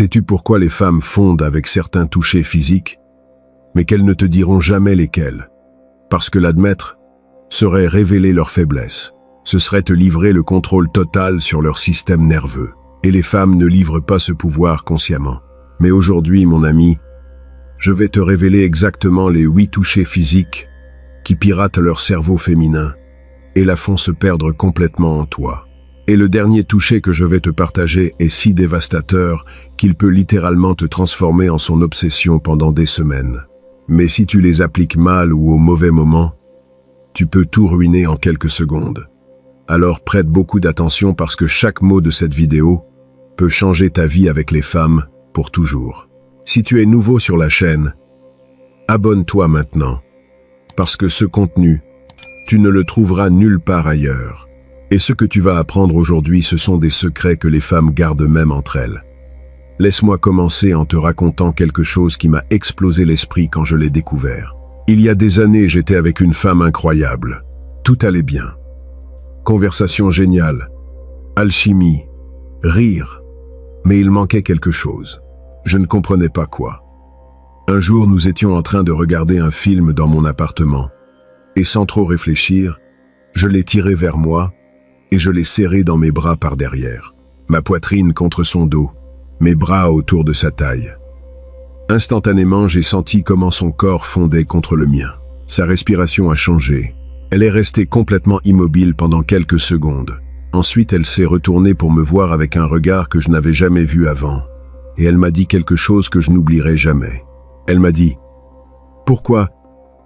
Sais-tu pourquoi les femmes fondent avec certains touchés physiques, mais qu'elles ne te diront jamais lesquels? Parce que l'admettre serait révéler leur faiblesse. Ce serait te livrer le contrôle total sur leur système nerveux. Et les femmes ne livrent pas ce pouvoir consciemment. Mais aujourd'hui, mon ami, je vais te révéler exactement les 8 touchés physiques qui piratent leur cerveau féminin et la font se perdre complètement en toi. Et le dernier toucher que je vais te partager est si dévastateur qu'il peut littéralement te transformer en son obsession pendant des semaines. Mais si tu les appliques mal ou au mauvais moment, tu peux tout ruiner en quelques secondes. Alors prête beaucoup d'attention parce que chaque mot de cette vidéo peut changer ta vie avec les femmes pour toujours. Si tu es nouveau sur la chaîne, abonne-toi maintenant, parce que ce contenu, tu ne le trouveras nulle part ailleurs. Et ce que tu vas apprendre aujourd'hui, ce sont des secrets que les femmes gardent même entre elles. Laisse-moi commencer en te racontant quelque chose qui m'a explosé l'esprit quand je l'ai découvert. Il y a des années, j'étais avec une femme incroyable. Tout allait bien. Conversation géniale, alchimie, rire. Mais il manquait quelque chose. Je ne comprenais pas quoi. Un jour, nous étions en train de regarder un film dans mon appartement. Et sans trop réfléchir, je l'ai tiré vers moi et je l'ai serré dans mes bras par derrière. Ma poitrine contre son dos, mes bras autour de sa taille. Instantanément, j'ai senti comment son corps fondait contre le mien. Sa respiration a changé. Elle est restée complètement immobile pendant quelques secondes. Ensuite, elle s'est retournée pour me voir avec un regard que je n'avais jamais vu avant. Et elle m'a dit quelque chose que je n'oublierai jamais. Elle m'a dit « Pourquoi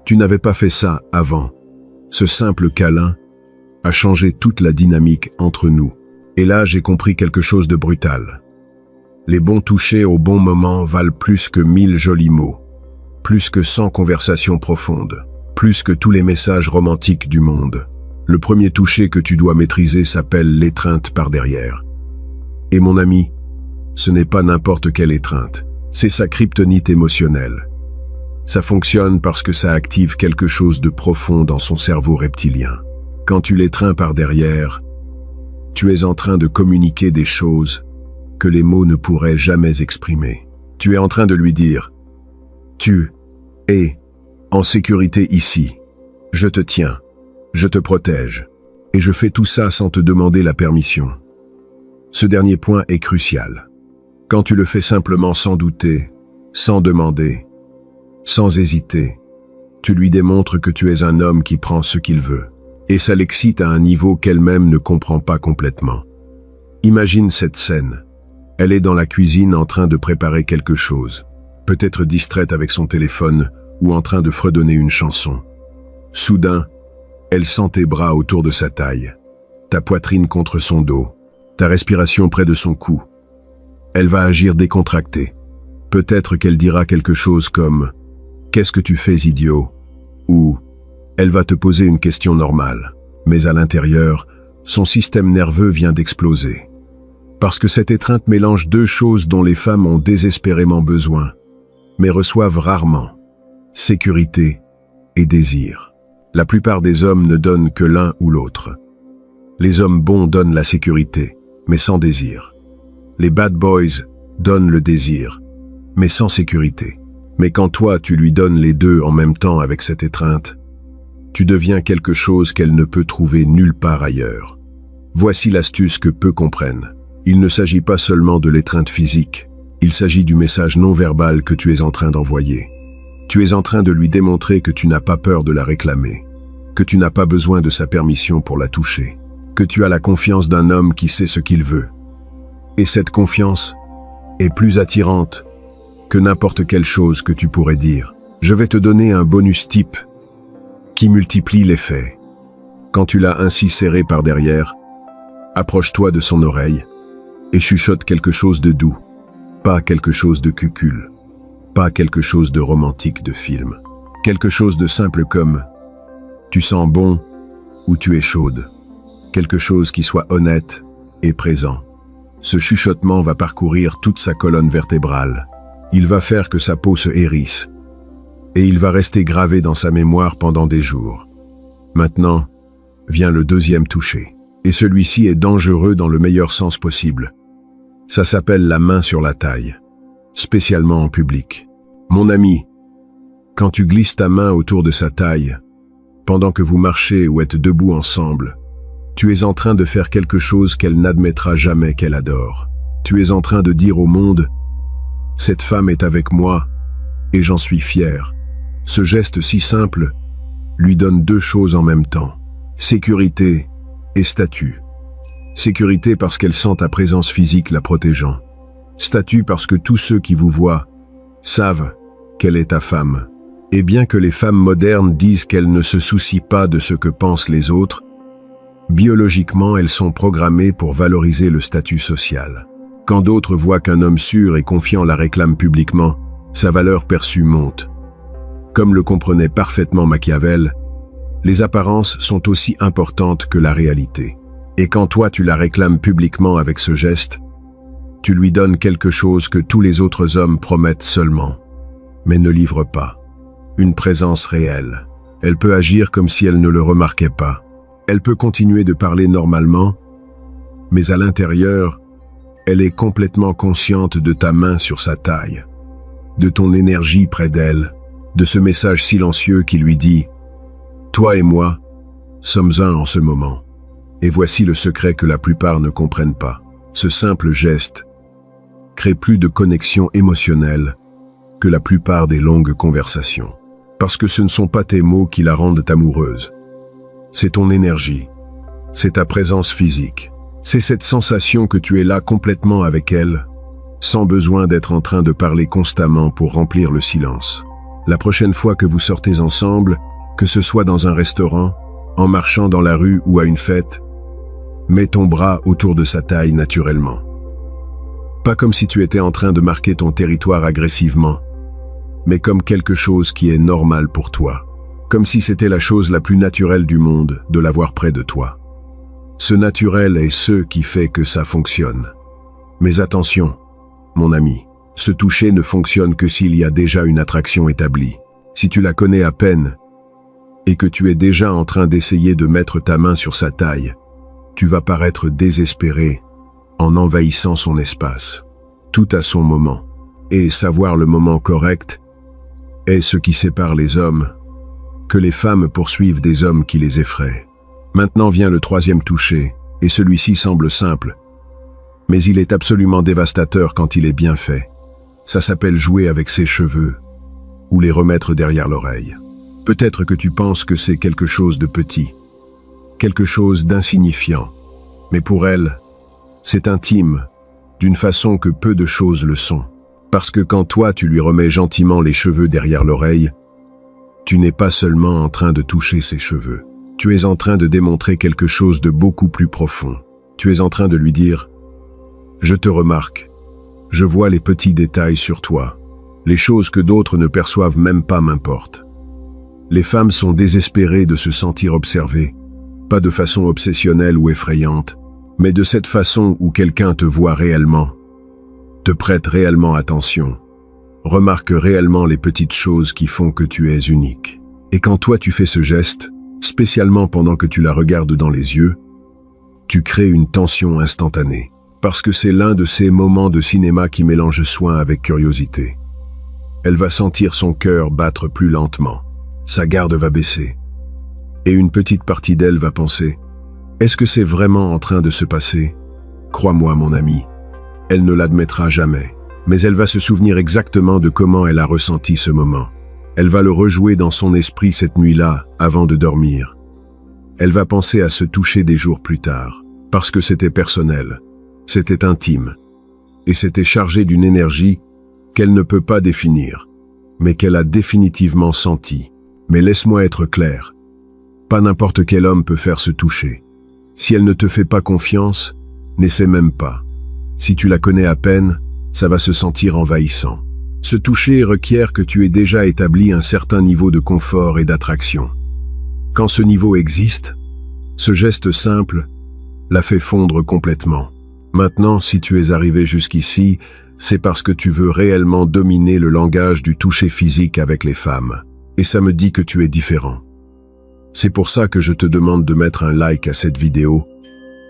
tu n'avais pas fait ça avant ?» Ce simple câlin a changé toute la dynamique entre nous. Et là, j'ai compris quelque chose de brutal. Les bons touchés au bon moment valent plus que 1000 jolis mots, plus que 100 conversations profondes, plus que tous les messages romantiques du monde. Le premier toucher que tu dois maîtriser s'appelle l'étreinte par derrière. Et mon ami, ce n'est pas n'importe quelle étreinte, c'est sa kryptonite émotionnelle. Ça fonctionne parce que ça active quelque chose de profond dans son cerveau reptilien. Quand tu l'étreins par derrière, tu es en train de communiquer des choses que les mots ne pourraient jamais exprimer. Tu es en train de lui dire « Tu es en sécurité ici. Je te tiens. Je te protège. Et je fais tout ça sans te demander la permission. » Ce dernier point est crucial. Quand tu le fais simplement sans douter, sans demander, sans hésiter, tu lui démontres que tu es un homme qui prend ce qu'il veut. Et ça l'excite à un niveau qu'elle-même ne comprend pas complètement. Imagine cette scène. Elle est dans la cuisine en train de préparer quelque chose, peut-être distraite avec son téléphone ou en train de fredonner une chanson. Soudain, elle sent tes bras autour de sa taille, ta poitrine contre son dos, ta respiration près de son cou. Elle va agir décontractée. Peut-être qu'elle dira quelque chose comme « Qu'est-ce que tu fais, idiot ?» ou elle va te poser une question normale, mais à l'intérieur, son système nerveux vient d'exploser. Parce que cette étreinte mélange deux choses dont les femmes ont désespérément besoin, mais reçoivent rarement: sécurité et désir. La plupart des hommes ne donnent que l'un ou l'autre. Les hommes bons donnent la sécurité, mais sans désir. Les bad boys donnent le désir, mais sans sécurité. Mais quand toi, tu lui donnes les deux en même temps avec cette étreinte, tu deviens quelque chose qu'elle ne peut trouver nulle part ailleurs. Voici l'astuce que peu comprennent. Il ne s'agit pas seulement de l'étreinte physique, il s'agit du message non verbal que tu es en train d'envoyer. Tu es en train de lui démontrer que tu n'as pas peur de la réclamer, que tu n'as pas besoin de sa permission pour la toucher, que tu as la confiance d'un homme qui sait ce qu'il veut. Et cette confiance est plus attirante que n'importe quelle chose que tu pourrais dire. Je vais te donner un bonus type qui multiplie l'effet. Quand tu l'as ainsi serré par derrière, approche-toi de son oreille et chuchote quelque chose de doux, pas quelque chose de cucul, pas quelque chose de romantique de film, quelque chose de simple comme « tu sens bon » ou « tu es chaude », quelque chose qui soit honnête et présent. Ce chuchotement va parcourir toute sa colonne vertébrale. Il va faire que sa peau se hérisse et il va rester gravé dans sa mémoire pendant des jours. Maintenant, vient le deuxième toucher. Et celui-ci est dangereux dans le meilleur sens possible. Ça s'appelle la main sur la taille. spécialement en public. Mon ami, quand tu glisses ta main autour de sa taille, pendant que vous marchez ou êtes debout ensemble, tu es en train de faire quelque chose qu'elle n'admettra jamais qu'elle adore. Tu es en train de dire au monde, « Cette femme est avec moi et j'en suis fier ». Ce geste si simple lui donne deux choses en même temps, sécurité et statut. Sécurité parce qu'elle sent ta présence physique la protégeant. Statut parce que tous ceux qui vous voient savent qu'elle est ta femme. Et bien que les femmes modernes disent qu'elles ne se soucient pas de ce que pensent les autres, biologiquement elles sont programmées pour valoriser le statut social. Quand d'autres voient qu'un homme sûr et confiant la réclame publiquement, sa valeur perçue monte. Comme le comprenait parfaitement Machiavel, les apparences sont aussi importantes que la réalité. Et quand toi tu la réclames publiquement avec ce geste, tu lui donnes quelque chose que tous les autres hommes promettent seulement, mais ne livrent pas. Une présence réelle. Elle peut agir comme si elle ne le remarquait pas. Elle peut continuer de parler normalement, mais à l'intérieur, elle est complètement consciente de ta main sur sa taille, de ton énergie près d'elle, de ce message silencieux qui lui dit « Toi et moi sommes un en ce moment ». Et voici le secret que la plupart ne comprennent pas. Ce simple geste crée plus de connexion émotionnelle que la plupart des longues conversations. Parce que ce ne sont pas tes mots qui la rendent amoureuse. C'est ton énergie, c'est ta présence physique. C'est cette sensation que tu es là complètement avec elle, sans besoin d'être en train de parler constamment pour remplir le silence. La prochaine fois que vous sortez ensemble, que ce soit dans un restaurant, en marchant dans la rue ou à une fête, mets ton bras autour de sa taille naturellement. Pas comme si tu étais en train de marquer ton territoire agressivement, mais comme quelque chose qui est normal pour toi. Comme si c'était la chose la plus naturelle du monde de l'avoir près de toi. Ce naturel est ce qui fait que ça fonctionne. Mais attention, mon ami, ce toucher ne fonctionne que s'il y a déjà une attraction établie. Si tu la connais à peine et que tu es déjà en train d'essayer de mettre ta main sur sa taille, tu vas paraître désespéré en envahissant son espace. Tout à son moment. Et savoir le moment correct est ce qui sépare les hommes, que les femmes poursuivent des hommes qui les effraient. Maintenant vient le troisième toucher, et celui-ci semble simple, mais il est absolument dévastateur quand il est bien fait. Ça s'appelle jouer avec ses cheveux, ou les remettre derrière l'oreille. Peut-être que tu penses que c'est quelque chose de petit, quelque chose d'insignifiant, mais pour elle, c'est intime, d'une façon que peu de choses le sont. Parce que quand toi tu lui remets gentiment les cheveux derrière l'oreille, tu n'es pas seulement en train de toucher ses cheveux. Tu es en train de démontrer quelque chose de beaucoup plus profond. Tu es en train de lui dire « Je te remarque. Je vois les petits détails sur toi. Les choses que d'autres ne perçoivent même pas m'importent. » Les femmes sont désespérées de se sentir observées, pas de façon obsessionnelle ou effrayante, mais de cette façon où quelqu'un te voit réellement, te prête réellement attention, remarque réellement les petites choses qui font que tu es unique. Et quand toi tu fais ce geste, spécialement pendant que tu la regardes dans les yeux, tu crées une tension instantanée, parce que c'est l'un de ces moments de cinéma qui mélange soin avec curiosité. Elle va sentir son cœur battre plus lentement, sa garde va baisser, et une petite partie d'elle va penser « Est-ce que c'est vraiment en train de se passer ? Crois-moi mon ami, elle ne l'admettra jamais, mais elle va se souvenir exactement de comment elle a ressenti ce moment. Elle va le rejouer dans son esprit cette nuit-là, avant de dormir. Elle va penser à se toucher des jours plus tard, parce que c'était personnel, c'était intime, et c'était chargé d'une énergie qu'elle ne peut pas définir, mais qu'elle a définitivement sentie. Mais laisse-moi être clair, pas n'importe quel homme peut faire ce toucher. Si elle ne te fait pas confiance, n'essaie même pas. Si tu la connais à peine, ça va se sentir envahissant. Ce toucher requiert que tu aies déjà établi un certain niveau de confort et d'attraction. Quand ce niveau existe, ce geste simple la fait fondre complètement. Maintenant, si tu es arrivé jusqu'ici, c'est parce que tu veux réellement dominer le langage du toucher physique avec les femmes. Et ça me dit que tu es différent. C'est pour ça que je te demande de mettre un like à cette vidéo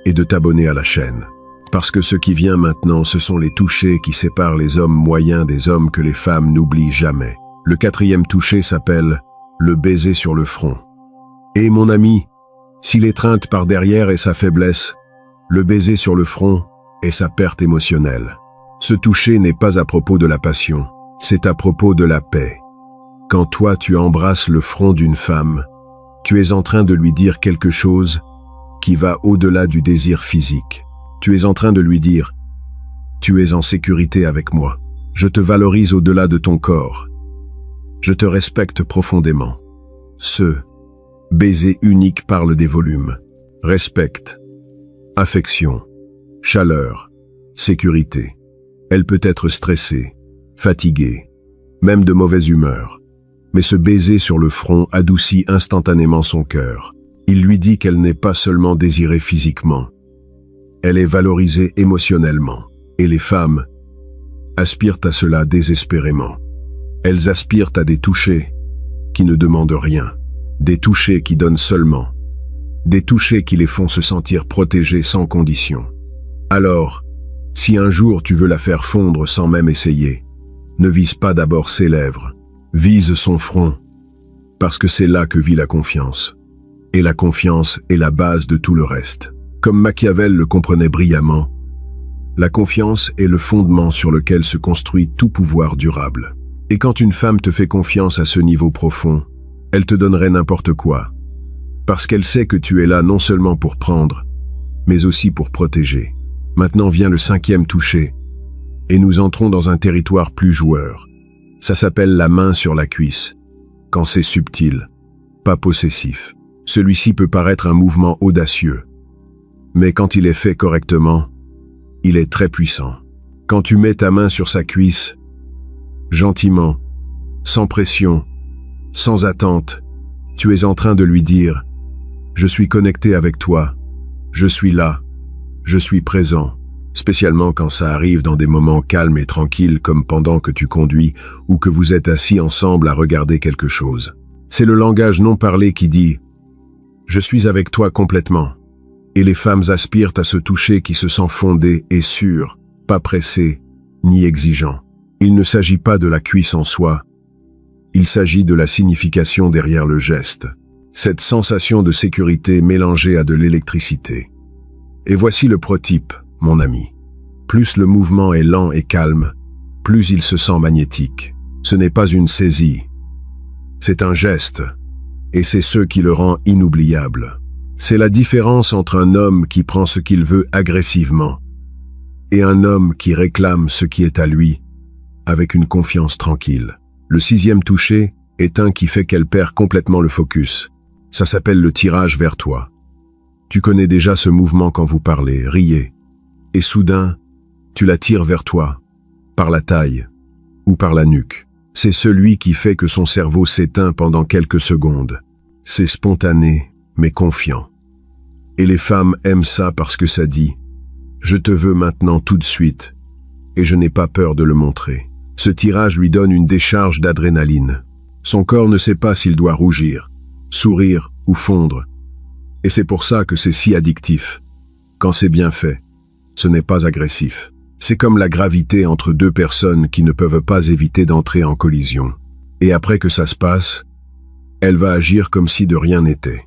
et de t'abonner à la chaîne. Parce que ce qui vient maintenant, ce sont les touchés qui séparent les hommes moyens des hommes que les femmes n'oublient jamais. Le quatrième toucher s'appelle le baiser sur le front. Et mon ami, si l'étreinte par derrière est sa faiblesse, le baiser sur le front est sa perte émotionnelle. Ce toucher n'est pas à propos de la passion, c'est à propos de la paix. Quand toi tu embrasses le front d'une femme, tu es en train de lui dire quelque chose qui va au-delà du désir physique. Tu es en train de lui dire « Tu es en sécurité avec moi. Je te valorise au-delà de ton corps. Je te respecte profondément. » Ce baiser unique parle des volumes. Respect, affection, chaleur, sécurité. Elle peut être stressée, fatiguée, même de mauvaise humeur. Mais ce baiser sur le front adoucit instantanément son cœur. Il lui dit qu'elle n'est pas seulement désirée physiquement. Elle est valorisée émotionnellement. Et les femmes aspirent à cela désespérément. Elles aspirent à des touchés qui ne demandent rien. Des touchés qui donnent seulement. Des touchés qui les font se sentir protégées sans condition. Alors, si un jour tu veux la faire fondre sans même essayer, ne vise pas d'abord ses lèvres, vise son front, parce que c'est là que vit la confiance. Et la confiance est la base de tout le reste. Comme Machiavel le comprenait brillamment, la confiance est le fondement sur lequel se construit tout pouvoir durable. Et quand une femme te fait confiance à ce niveau profond, elle te donnerait n'importe quoi, parce qu'elle sait que tu es là non seulement pour prendre, mais aussi pour protéger. Maintenant vient le cinquième toucher, et nous entrons dans un territoire plus joueur. Ça s'appelle la main sur la cuisse, quand c'est subtil, pas possessif. Celui-ci peut paraître un mouvement audacieux, mais quand il est fait correctement, il est très puissant. Quand tu mets ta main sur sa cuisse, gentiment, sans pression, sans attente, tu es en train de lui dire « Je suis connecté avec toi, je suis là, je suis présent », spécialement quand ça arrive dans des moments calmes et tranquilles comme pendant que tu conduis ou que vous êtes assis ensemble à regarder quelque chose. C'est le langage non parlé qui dit « Je suis avec toi complètement ». Et les femmes aspirent à ce toucher qui se sent fondé et sûr, pas pressé, ni exigeant. Il ne s'agit pas de la cuisse en soi, il s'agit de la signification derrière le geste, cette sensation de sécurité mélangée à de l'électricité. Et voici le prototype, mon ami. Plus le mouvement est lent et calme, plus il se sent magnétique. Ce n'est pas une saisie, c'est un geste, et c'est ce qui le rend inoubliable. C'est la différence entre un homme qui prend ce qu'il veut agressivement et un homme qui réclame ce qui est à lui avec une confiance tranquille. Le sixième toucher est un qui fait qu'elle perd complètement le focus. Ça s'appelle le tirage vers toi. Tu connais déjà ce mouvement quand vous parlez, riez, et soudain, tu la tires vers toi, par la taille ou par la nuque. C'est celui qui fait que son cerveau s'éteint pendant quelques secondes. C'est spontané, mais confiant. Et les femmes aiment ça parce que ça dit « Je te veux maintenant tout de suite, et je n'ai pas peur de le montrer ». Ce tirage lui donne une décharge d'adrénaline. Son corps ne sait pas s'il doit rougir, sourire ou fondre. Et c'est pour ça que c'est si addictif. Quand c'est bien fait, ce n'est pas agressif. C'est comme la gravité entre deux personnes qui ne peuvent pas éviter d'entrer en collision. Et après que ça se passe, elle va agir comme si de rien n'était.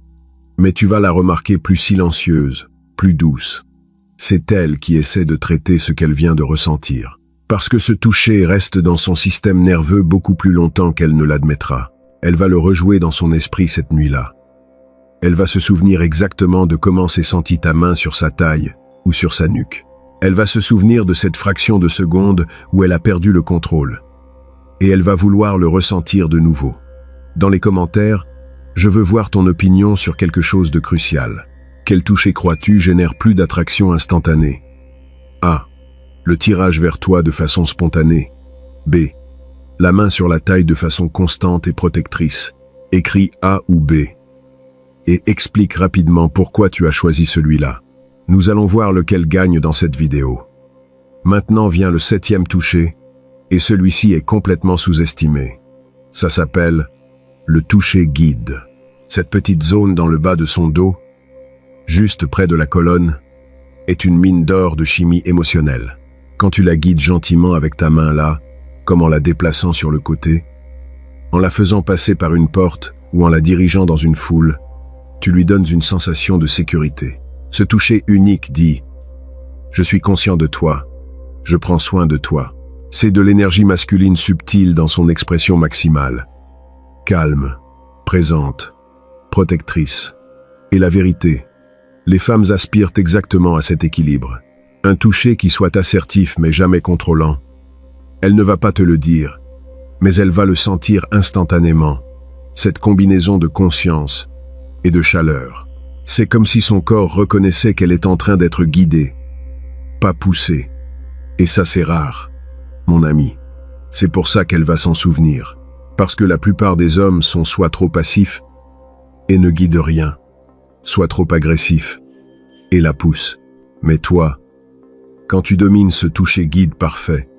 Mais tu vas la remarquer plus silencieuse, plus douce. C'est elle qui essaie de traiter ce qu'elle vient de ressentir. Parce que ce toucher reste dans son système nerveux beaucoup plus longtemps qu'elle ne l'admettra. Elle va le rejouer dans son esprit cette nuit-là. Elle va se souvenir exactement de comment s'est sentie ta main sur sa taille ou sur sa nuque. Elle va se souvenir de cette fraction de seconde où elle a perdu le contrôle. Et elle va vouloir le ressentir de nouveau. Dans les commentaires, je veux voir ton opinion sur quelque chose de crucial. Quel toucher crois-tu génère plus d'attraction instantanée? A. Le tirage vers toi de façon spontanée. B. La main sur la taille de façon constante et protectrice. Écris A ou B. Et explique rapidement pourquoi tu as choisi celui-là. Nous allons voir lequel gagne dans cette vidéo. Maintenant vient le septième toucher, et celui-ci est complètement sous-estimé. Ça s'appelle le toucher guide. Cette petite zone dans le bas de son dos, juste près de la colonne, est une mine d'or de chimie émotionnelle. Quand tu la guides gentiment avec ta main là, comme en la déplaçant sur le côté, en la faisant passer par une porte ou en la dirigeant dans une foule, tu lui donnes une sensation de sécurité. Ce toucher unique dit « Je suis conscient de toi, je prends soin de toi ». C'est de l'énergie masculine subtile dans son expression maximale. Calme, présente, protectrice. Et la vérité, les femmes aspirent exactement à cet équilibre. Un toucher qui soit assertif mais jamais contrôlant. Elle ne va pas te le dire, mais elle va le sentir instantanément. Cette combinaison de conscience et de chaleur. C'est comme si son corps reconnaissait qu'elle est en train d'être guidée, pas poussée. Et ça c'est rare, mon ami. C'est pour ça qu'elle va s'en souvenir. Parce que la plupart des hommes sont soit trop passifs et ne guident rien, soit trop agressifs et la poussent. Mais toi, quand tu domines ce toucher guide parfait,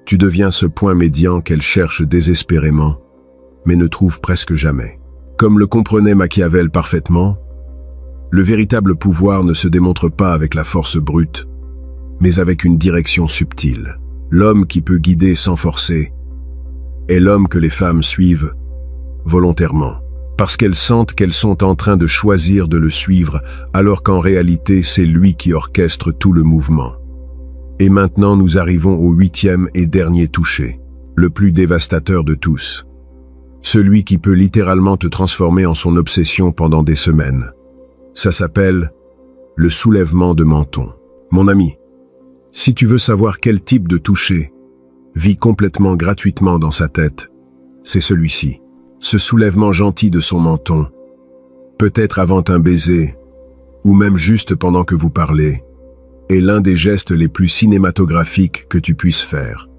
tu deviens ce point médian qu'elle cherche désespérément, mais ne trouve presque jamais. Comme le comprenait Machiavel parfaitement, le véritable pouvoir ne se démontre pas avec la force brute, mais avec une direction subtile. L'homme qui peut guider sans forcer est l'homme que les femmes suivent volontairement, parce qu'elles sentent qu'elles sont en train de choisir de le suivre, alors qu'en réalité c'est lui qui orchestre tout le mouvement. Et maintenant nous arrivons au 8e et dernier toucher, le plus dévastateur de tous. Celui qui peut littéralement te transformer en son obsession pendant des semaines. Ça s'appelle le soulèvement de menton. Mon ami, si tu veux savoir quel type de toucher vit complètement gratuitement dans sa tête, c'est celui-ci. Ce soulèvement gentil de son menton, peut-être avant un baiser, ou même juste pendant que vous parlez, est l'un des gestes les plus cinématographiques que tu puisses faire.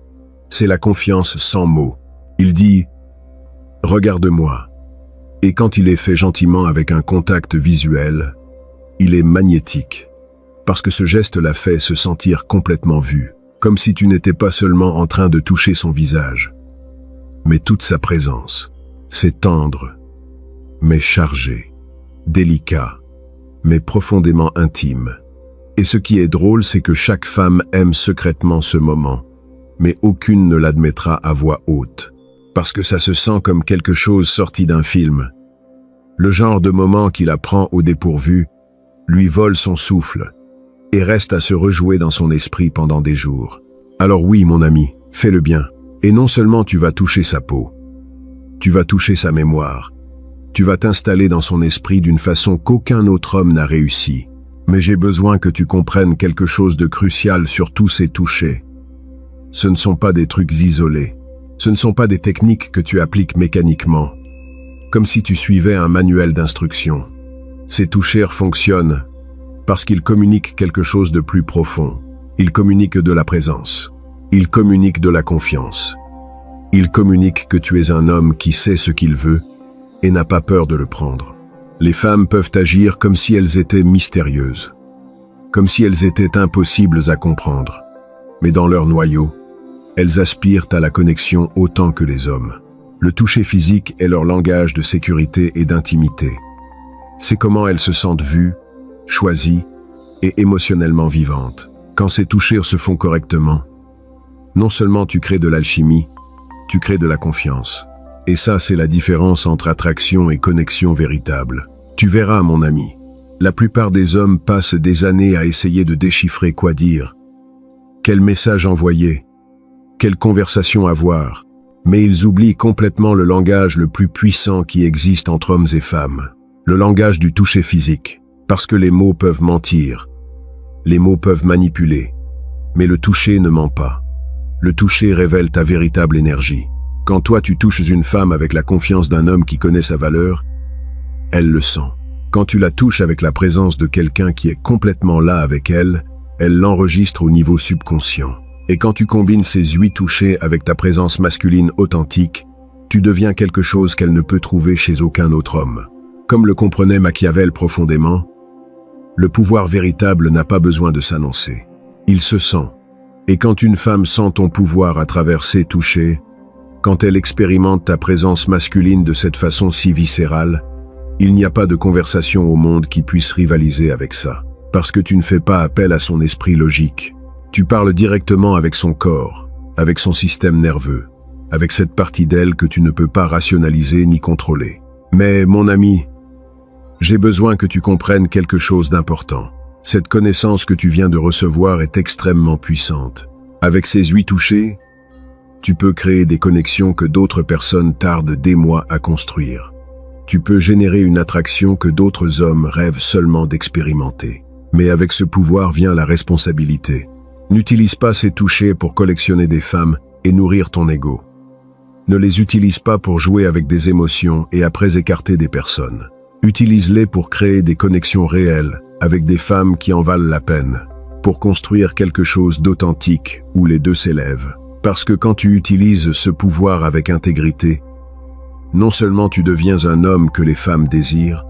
C'est la confiance sans mots. Il dit « Regarde-moi ». Et quand il est fait gentiment avec un contact visuel, il est magnétique. Parce que ce geste l'a fait se sentir complètement vu, comme si tu n'étais pas seulement en train de toucher son visage, mais toute sa présence. C'est tendre, mais chargé, délicat, mais profondément intime. Et ce qui est drôle, c'est que chaque femme aime secrètement ce moment, mais aucune ne l'admettra à voix haute, parce que ça se sent comme quelque chose sorti d'un film. Le genre de moment qui la prend au dépourvu, lui vole son souffle, et reste à se rejouer dans son esprit pendant des jours. Alors oui, mon ami, fais-le bien. Et non seulement tu vas toucher sa peau, tu vas toucher sa mémoire, tu vas t'installer dans son esprit d'une façon qu'aucun autre homme n'a réussi. Mais j'ai besoin que tu comprennes quelque chose de crucial sur tous ces touchés. Ce ne sont pas des trucs isolés. Ce ne sont pas des techniques que tu appliques mécaniquement, comme si tu suivais un manuel d'instruction. Ces touchés fonctionnent parce qu'ils communiquent quelque chose de plus profond. Ils communiquent de la présence. Ils communiquent de la confiance. Ils communiquent que tu es un homme qui sait ce qu'il veut et n'a pas peur de le prendre. Les femmes peuvent agir comme si elles étaient mystérieuses, comme si elles étaient impossibles à comprendre. Mais dans leur noyau, elles aspirent à la connexion autant que les hommes. Le toucher physique est leur langage de sécurité et d'intimité. C'est comment elles se sentent vues, choisies et émotionnellement vivantes. Quand ces touchés se font correctement, non seulement tu crées de l'alchimie, tu crées de la confiance. Et ça, c'est la différence entre attraction et connexion véritable. Tu verras, mon ami, la plupart des hommes passent des années à essayer de déchiffrer quoi dire, quel message envoyer, quelle conversation avoir, mais ils oublient complètement le langage le plus puissant qui existe entre hommes et femmes, le langage du toucher physique, parce que les mots peuvent mentir, les mots peuvent manipuler, mais le toucher ne ment pas. Le toucher révèle ta véritable énergie. Quand toi tu touches une femme avec la confiance d'un homme qui connaît sa valeur, elle le sent. Quand tu la touches avec la présence de quelqu'un qui est complètement là avec elle, elle l'enregistre au niveau subconscient. Et quand tu combines ces 8 touchés avec ta présence masculine authentique, tu deviens quelque chose qu'elle ne peut trouver chez aucun autre homme. Comme le comprenait Machiavel profondément, le pouvoir véritable n'a pas besoin de s'annoncer. Il se sent. Et quand une femme sent ton pouvoir à travers ses touchés, quand elle expérimente ta présence masculine de cette façon si viscérale, il n'y a pas de conversation au monde qui puisse rivaliser avec ça. Parce que tu ne fais pas appel à son esprit logique. Tu parles directement avec son corps, avec son système nerveux, avec cette partie d'elle que tu ne peux pas rationaliser ni contrôler. Mais, mon ami, j'ai besoin que tu comprennes quelque chose d'important. Cette connaissance que tu viens de recevoir est extrêmement puissante. Avec ces 8 touchés, tu peux créer des connexions que d'autres personnes tardent des mois à construire. Tu peux générer une attraction que d'autres hommes rêvent seulement d'expérimenter. Mais avec ce pouvoir vient la responsabilité. N'utilise pas ces touchés pour collectionner des femmes et nourrir ton ego. Ne les utilise pas pour jouer avec des émotions et après écarter des personnes. Utilise-les pour créer des connexions réelles avec des femmes qui en valent la peine, pour construire quelque chose d'authentique où les deux s'élèvent. Parce que quand tu utilises ce pouvoir avec intégrité, non seulement tu deviens un homme que les femmes désirent,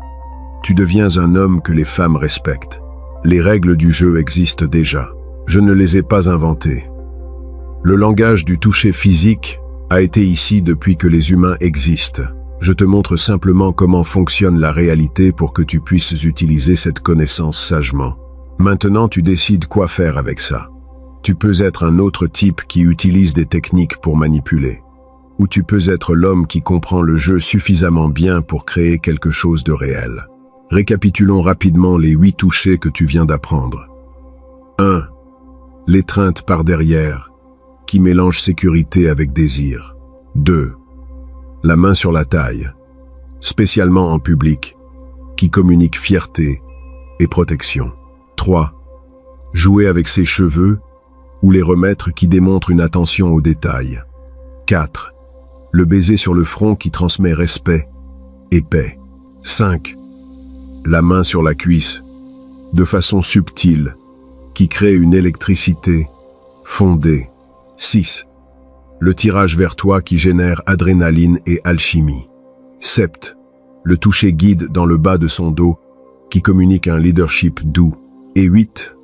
tu deviens un homme que les femmes respectent. Les règles du jeu existent déjà. Je ne les ai pas inventées. Le langage du toucher physique a été ici depuis que les humains existent. Je te montre simplement comment fonctionne la réalité pour que tu puisses utiliser cette connaissance sagement. Maintenant, tu décides quoi faire avec ça. Tu peux être un autre type qui utilise des techniques pour manipuler. Ou tu peux être l'homme qui comprend le jeu suffisamment bien pour créer quelque chose de réel. Récapitulons rapidement les 8 touchés que tu viens d'apprendre. 1. L'étreinte par derrière, qui mélange sécurité avec désir. 2. La main sur la taille, spécialement en public, qui communique fierté et protection. 3. Jouer avec ses cheveux ou les remettre qui démontre une attention aux détails. 4. Le baiser sur le front qui transmet respect et paix. 5. La main sur la cuisse, de façon subtile, qui crée une électricité fondée. 6. Le tirage vers toi qui génère adrénaline et alchimie. 7. Le toucher guide dans le bas de son dos qui communique un leadership doux. Et 8.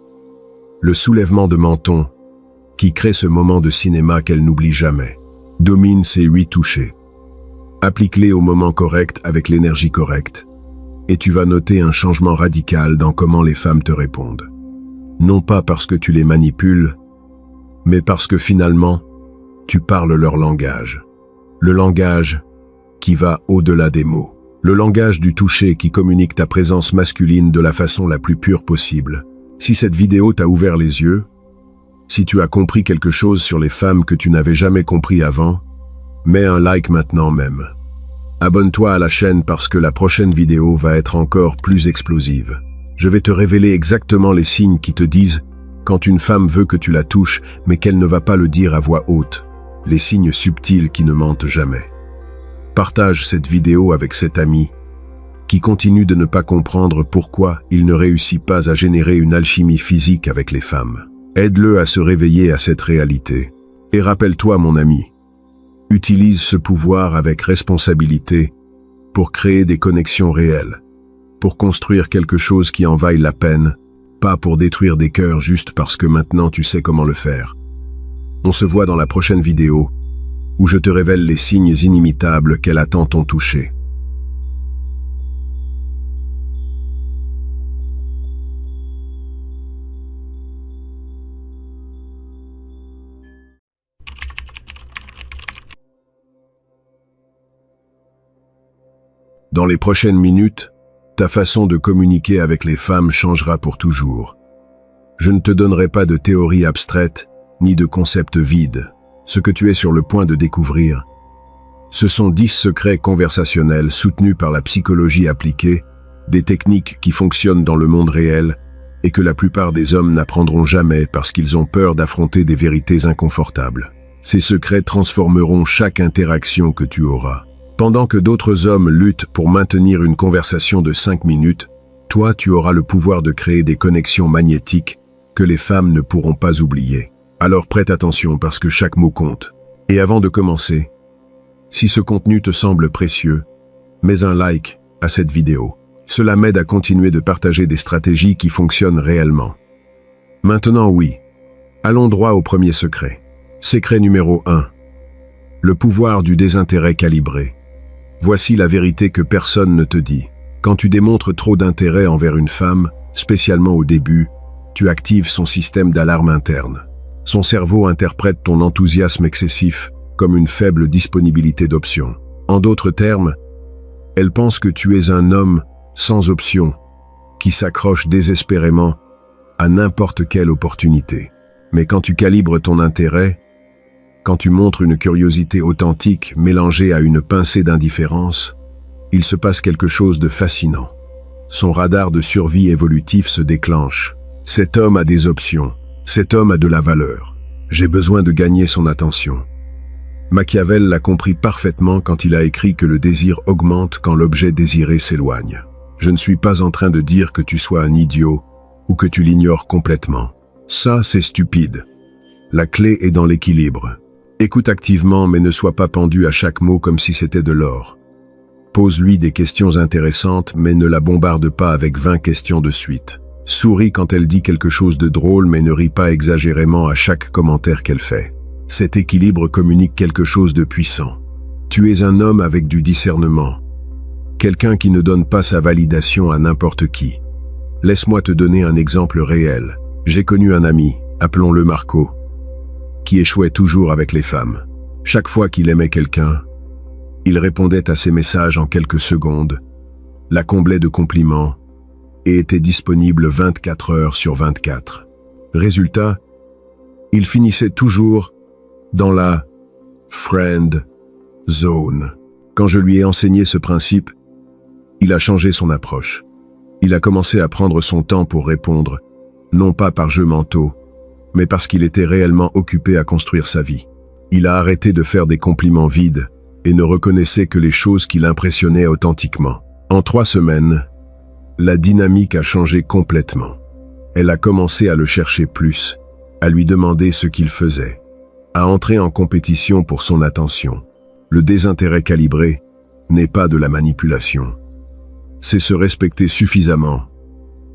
Le soulèvement de menton qui crée ce moment de cinéma qu'elle n'oublie jamais. Domine ces 8 touchés. Applique-les au moment correct avec l'énergie correcte et tu vas noter un changement radical dans comment les femmes te répondent. Non pas parce que tu les manipules, mais parce que finalement, tu parles leur langage. Le langage qui va au-delà des mots. Le langage du toucher qui communique ta présence masculine de la façon la plus pure possible. Si cette vidéo t'a ouvert les yeux, si tu as compris quelque chose sur les femmes que tu n'avais jamais compris avant, mets un like maintenant même. Abonne-toi à la chaîne parce que la prochaine vidéo va être encore plus explosive. Je vais te révéler exactement les signes qui te disent quand une femme veut que tu la touches, mais qu'elle ne va pas le dire à voix haute. Les signes subtils qui ne mentent jamais. Partage cette vidéo avec cet ami qui continue de ne pas comprendre pourquoi il ne réussit pas à générer une alchimie physique avec les femmes. Aide-le à se réveiller à cette réalité. Et rappelle-toi, mon ami, utilise ce pouvoir avec responsabilité pour créer des connexions réelles, pour construire quelque chose qui en vaille la peine, pas pour détruire des cœurs juste parce que maintenant tu sais comment le faire. On se voit dans la prochaine vidéo, où je te révèle les signes inimitables qu'elle attend ton toucher. Dans les prochaines minutes, ta façon de communiquer avec les femmes changera pour toujours. Je ne te donnerai pas de théorie abstraite, ni de concepts vides. Ce que tu es sur le point de découvrir, ce sont 10 secrets conversationnels soutenus par la psychologie appliquée, des techniques qui fonctionnent dans le monde réel et que la plupart des hommes n'apprendront jamais parce qu'ils ont peur d'affronter des vérités inconfortables. Ces secrets transformeront chaque interaction que tu auras. Pendant que d'autres hommes luttent pour maintenir une conversation de 5 minutes, toi tu auras le pouvoir de créer des connexions magnétiques que les femmes ne pourront pas oublier. Alors prête attention parce que chaque mot compte. Et avant de commencer, si ce contenu te semble précieux, mets un like à cette vidéo. Cela m'aide à continuer de partager des stratégies qui fonctionnent réellement. Maintenant oui, allons droit au premier secret. Secret numéro 1. Le pouvoir du désintérêt calibré. Voici la vérité que personne ne te dit. Quand tu démontres trop d'intérêt envers une femme, spécialement au début, tu actives son système d'alarme interne. Son cerveau interprète ton enthousiasme excessif comme une faible disponibilité d'options. En d'autres termes, elle pense que tu es un homme sans option, qui s'accroche désespérément à n'importe quelle opportunité. Mais quand tu calibres ton intérêt, quand tu montres une curiosité authentique mélangée à une pincée d'indifférence, il se passe quelque chose de fascinant. Son radar de survie évolutif se déclenche. Cet homme a des options. Cet homme a de la valeur. J'ai besoin de gagner son attention. Machiavel l'a compris parfaitement quand il a écrit que le désir augmente quand l'objet désiré s'éloigne. Je ne suis pas en train de dire que tu sois un idiot ou que tu l'ignores complètement. Ça, c'est stupide. La clé est dans l'équilibre. Écoute activement, mais ne sois pas pendu à chaque mot comme si c'était de l'or. Pose-lui des questions intéressantes, mais ne la bombarde pas avec 20 questions de suite. Souris quand elle dit quelque chose de drôle, mais ne ris pas exagérément à chaque commentaire qu'elle fait. Cet équilibre communique quelque chose de puissant. Tu es un homme avec du discernement. Quelqu'un qui ne donne pas sa validation à n'importe qui. Laisse-moi te donner un exemple réel. J'ai connu un ami, appelons-le Marco, qui échouait toujours avec les femmes. Chaque fois qu'il aimait quelqu'un, il répondait à ses messages en quelques secondes, la comblait de compliments et était disponible 24 heures sur 24. Résultat, il finissait toujours dans la friend zone. Quand je lui ai enseigné ce principe, il a changé son approche. Il a commencé à prendre son temps pour répondre, non pas par jeux mentaux, mais parce qu'il était réellement occupé à construire sa vie. Il a arrêté de faire des compliments vides et ne reconnaissait que les choses qui l'impressionnaient authentiquement. En 3 semaines, la dynamique a changé complètement. Elle a commencé à le chercher plus, à lui demander ce qu'il faisait, à entrer en compétition pour son attention. Le désintérêt calibré n'est pas de la manipulation. C'est se respecter suffisamment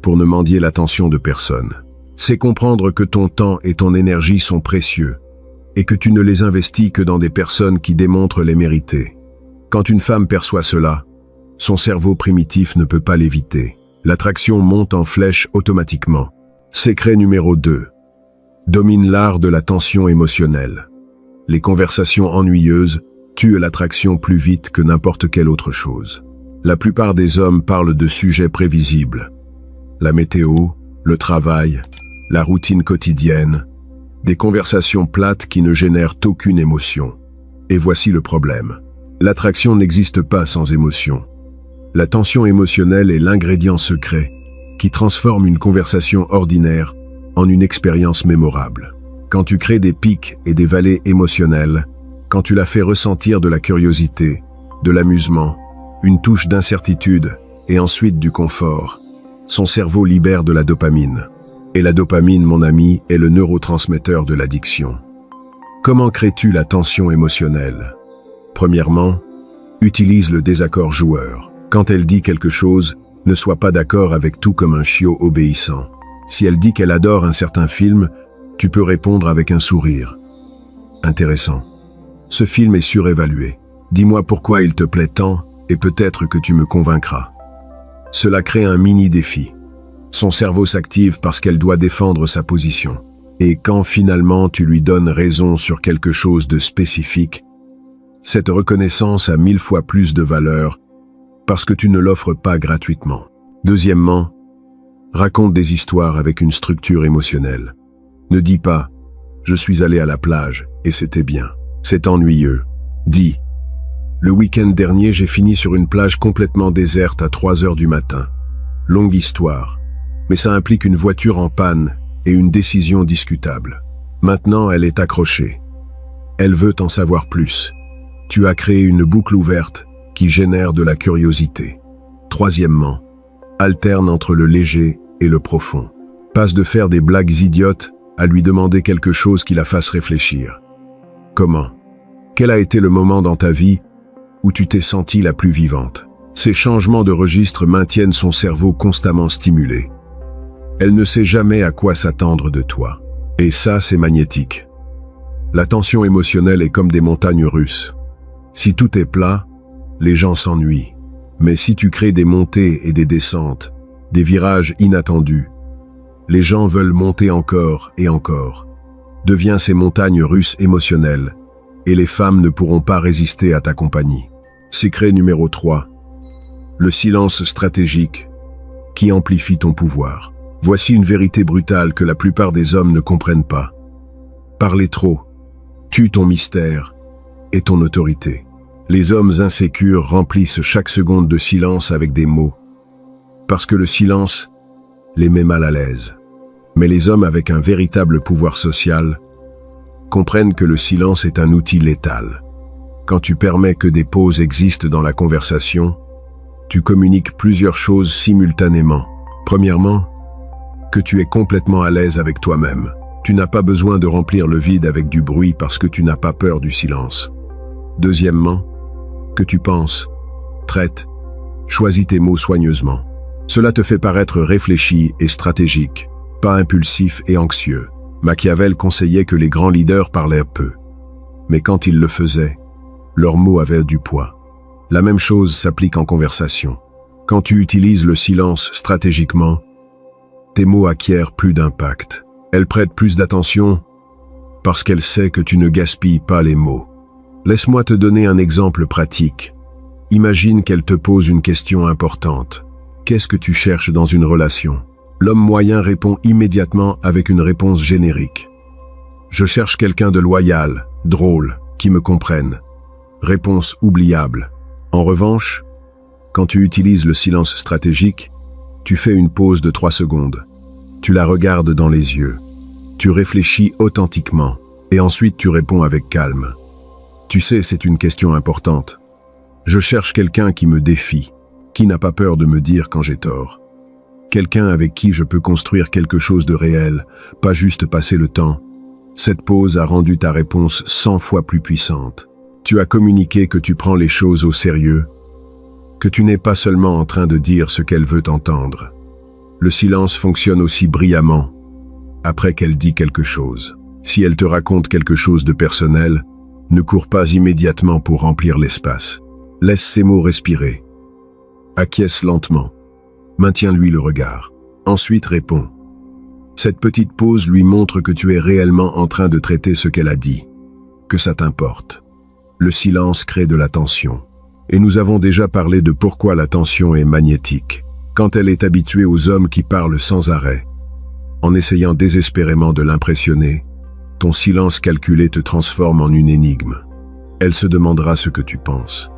pour ne mendier l'attention de personne. C'est comprendre que ton temps et ton énergie sont précieux et que tu ne les investis que dans des personnes qui démontrent les mériter. Quand une femme perçoit cela, son cerveau primitif ne peut pas l'éviter. L'attraction monte en flèche automatiquement. Secret numéro 2. Domine l'art de la tension émotionnelle. Les conversations ennuyeuses tuent l'attraction plus vite que n'importe quelle autre chose. La plupart des hommes parlent de sujets prévisibles. La météo, le travail, la routine quotidienne, des conversations plates qui ne génèrent aucune émotion. Et voici le problème. L'attraction n'existe pas sans émotion. La tension émotionnelle est l'ingrédient secret qui transforme une conversation ordinaire en une expérience mémorable. Quand tu crées des pics et des vallées émotionnelles, quand tu la fais ressentir de la curiosité, de l'amusement, une touche d'incertitude et ensuite du confort, son cerveau libère de la dopamine. Et la dopamine, mon ami, est le neurotransmetteur de l'addiction. Comment crées-tu la tension émotionnelle? Premièrement, utilise le désaccord joueur. Quand elle dit quelque chose, ne sois pas d'accord avec tout comme un chiot obéissant. Si elle dit qu'elle adore un certain film, tu peux répondre avec un sourire. Intéressant. Ce film est surévalué. Dis-moi pourquoi il te plaît tant et peut-être que tu me convaincras. Cela crée un mini-défi. Son cerveau s'active parce qu'elle doit défendre sa position. Et quand finalement tu lui donnes raison sur quelque chose de spécifique, cette reconnaissance a 1000 fois plus de valeur parce que tu ne l'offres pas gratuitement. Deuxièmement, raconte des histoires avec une structure émotionnelle. Ne dis pas « je suis allé à la plage et c'était bien ». C'est ennuyeux. Dis « le week-end dernier j'ai fini sur une plage complètement déserte à 3 heures du matin. Longue histoire, mais ça implique une voiture en panne et une décision discutable. Maintenant elle est accrochée. Elle veut en savoir plus. Tu as créé une boucle ouverte qui génère de la curiosité. Troisièmement, alterne entre le léger et le profond. Passe de faire des blagues idiotes à lui demander quelque chose qui la fasse réfléchir. Comment? Quel a été le moment dans ta vie où tu t'es sentie la plus vivante? Ces changements de registre maintiennent son cerveau constamment stimulé. Elle ne sait jamais à quoi s'attendre de toi. Et ça, c'est magnétique. La tension émotionnelle est comme des montagnes russes. Si tout est plat, les gens s'ennuient. Mais si tu crées des montées et des descentes, des virages inattendus. Les gens veulent monter encore et encore. Deviens ces montagnes russes émotionnelles, et les femmes ne pourront pas résister à ta compagnie. Secret numéro 3. Le silence stratégique qui amplifie ton pouvoir. Voici une vérité brutale que la plupart des hommes ne comprennent pas. Parler trop tue ton mystère et ton autorité. Les hommes insécures remplissent chaque seconde de silence avec des mots, parce que le silence les met mal à l'aise. Mais les hommes avec un véritable pouvoir social comprennent que le silence est un outil létal. Quand tu permets que des pauses existent dans la conversation, tu communiques plusieurs choses simultanément. Premièrement, que tu es complètement à l'aise avec toi-même. Tu n'as pas besoin de remplir le vide avec du bruit parce que tu n'as pas peur du silence. Deuxièmement, que tu penses, traites, choisis tes mots soigneusement. Cela te fait paraître réfléchi et stratégique, pas impulsif et anxieux. Machiavel conseillait que les grands leaders parlaient peu. Mais quand ils le faisaient, leurs mots avaient du poids. La même chose s'applique en conversation. Quand tu utilises le silence stratégiquement, tes mots acquièrent plus d'impact. Elle prête plus d'attention parce qu'elle sait que tu ne gaspilles pas les mots. Laisse-moi te donner un exemple pratique. Imagine qu'elle te pose une question importante. Qu'est-ce que tu cherches dans une relation? L'homme moyen répond immédiatement avec une réponse générique. Je cherche quelqu'un de loyal, drôle, qui me comprenne. Réponse oubliable. En revanche, quand tu utilises le silence stratégique, tu fais une pause de 3 secondes. Tu la regardes dans les yeux. Tu réfléchis authentiquement et ensuite tu réponds avec calme. Tu sais, c'est une question importante. Je cherche quelqu'un qui me défie, qui n'a pas peur de me dire quand j'ai tort. Quelqu'un avec qui je peux construire quelque chose de réel, pas juste passer le temps. Cette pause a rendu ta réponse 100 fois plus puissante. Tu as communiqué que tu prends les choses au sérieux, que tu n'es pas seulement en train de dire ce qu'elle veut entendre. Le silence fonctionne aussi brillamment après qu'elle dit quelque chose. Si elle te raconte quelque chose de personnel, ne cours pas immédiatement pour remplir l'espace. Laisse ses mots respirer. Acquiesce lentement. Maintiens-lui le regard. Ensuite réponds. Cette petite pause lui montre que tu es réellement en train de traiter ce qu'elle a dit, que ça t'importe. Le silence crée de la tension. Et nous avons déjà parlé de pourquoi la tension est magnétique. Quand elle est habituée aux hommes qui parlent sans arrêt, en essayant désespérément de l'impressionner, ton silence calculé te transforme en une énigme. Elle se demandera ce que tu penses.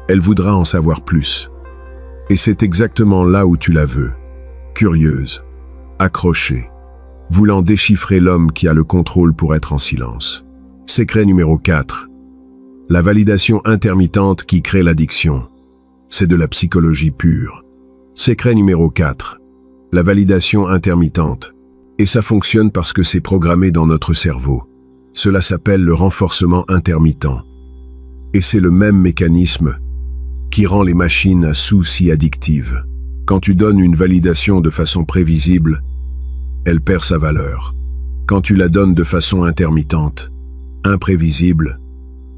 Elle voudra en savoir plus. Et c'est exactement là où tu la veux. Curieuse, accrochée, voulant déchiffrer l'homme qui a le contrôle pour être en silence. Secret numéro 4. La validation intermittente qui crée l'addiction. C'est de la psychologie pure. Secret numéro 4. La validation intermittente. Et ça fonctionne parce que c'est programmé dans notre cerveau. Cela s'appelle le renforcement intermittent. Et c'est le même mécanisme qui rend les machines à sous si addictives. Quand tu donnes une validation de façon prévisible, elle perd sa valeur. Quand tu la donnes de façon intermittente, imprévisible,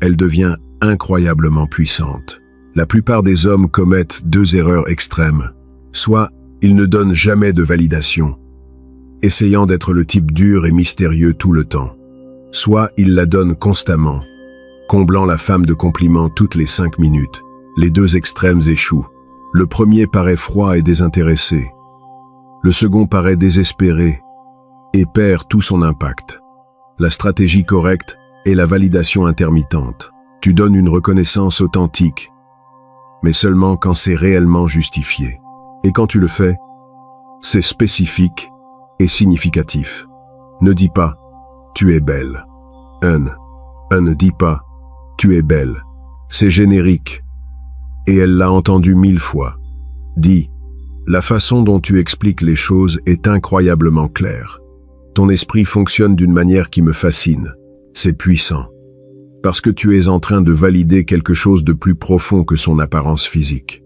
elle devient incroyablement puissante. La plupart des hommes commettent 2 erreurs extrêmes. Soit ils ne donnent jamais de validation, essayant d'être le type dur et mystérieux tout le temps. Soit ils la donnent constamment, comblant la femme de compliments toutes les 5 minutes. Les 2 extrêmes échouent. Le premier paraît froid et désintéressé. Le second paraît désespéré et perd tout son impact. La stratégie correcte est la validation intermittente. Tu donnes une reconnaissance authentique, mais seulement quand c'est réellement justifié. Et quand tu le fais, c'est spécifique et significatif. Ne dis pas « tu es belle ». Ne dis pas « tu es belle ». C'est générique. Et elle l'a entendu 1000 fois. Dis « la façon dont tu expliques les choses est incroyablement claire. Ton esprit fonctionne d'une manière qui me fascine. C'est puissant. Parce que tu es en train de valider quelque chose de plus profond que son apparence physique.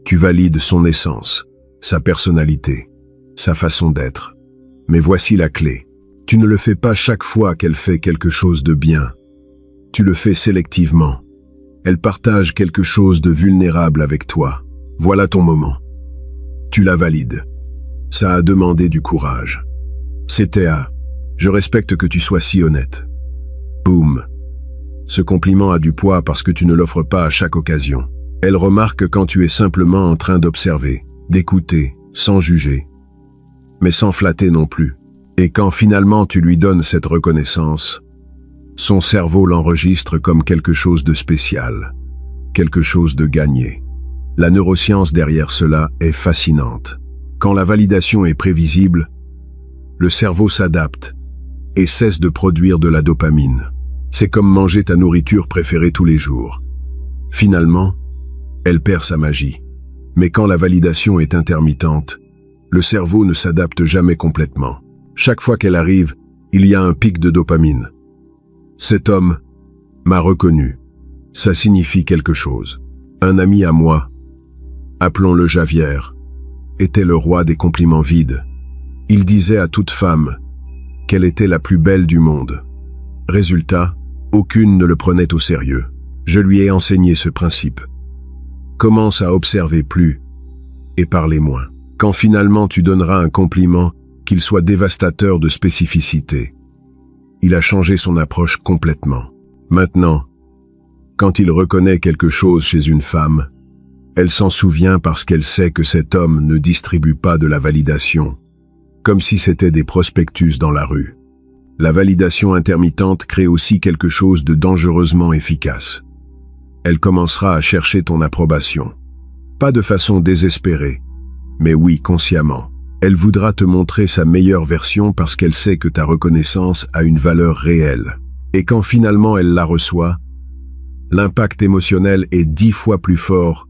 Tu valides son essence, sa personnalité, sa façon d'être. Mais voici la clé. Tu ne le fais pas chaque fois qu'elle fait quelque chose de bien. Tu le fais sélectivement. Elle partage quelque chose de vulnérable avec toi. Voilà ton moment. Tu la valides. Ça a demandé du courage. C'était à « Je respecte que tu sois si honnête ». Boum. Ce compliment a du poids parce que tu ne l'offres pas à chaque occasion. Elle remarque quand tu es simplement en train d'observer, d'écouter, sans juger, mais sans flatter non plus. Et quand finalement tu lui donnes cette reconnaissance, son cerveau l'enregistre comme quelque chose de spécial, quelque chose de gagné. La neuroscience derrière cela est fascinante. Quand la validation est prévisible, le cerveau s'adapte et cesse de produire de la dopamine. C'est comme manger ta nourriture préférée tous les jours. Finalement, elle perd sa magie. Mais quand la validation est intermittente, le cerveau ne s'adapte jamais complètement. Chaque fois qu'elle arrive, il y a un pic de dopamine. Cet homme m'a reconnu. Ça signifie quelque chose. Un ami à moi, appelons-le Javier, était le roi des compliments vides. Il disait à toute femme qu'elle était la plus belle du monde. Résultat, aucune ne le prenait au sérieux. Je lui ai enseigné ce principe. Commence à observer plus et parler moins. Quand finalement tu donneras un compliment, qu'il soit dévastateur de spécificité. Il a changé son approche complètement. Maintenant, quand il reconnaît quelque chose chez une femme, elle s'en souvient parce qu'elle sait que cet homme ne distribue pas de la validation, comme si c'était des prospectus dans la rue. La validation intermittente crée aussi quelque chose de dangereusement efficace. Elle commencera à chercher ton approbation. Pas de façon désespérée, mais oui, consciemment. Elle voudra te montrer sa meilleure version parce qu'elle sait que ta reconnaissance a une valeur réelle. Et quand finalement elle la reçoit, l'impact émotionnel est 10 fois plus fort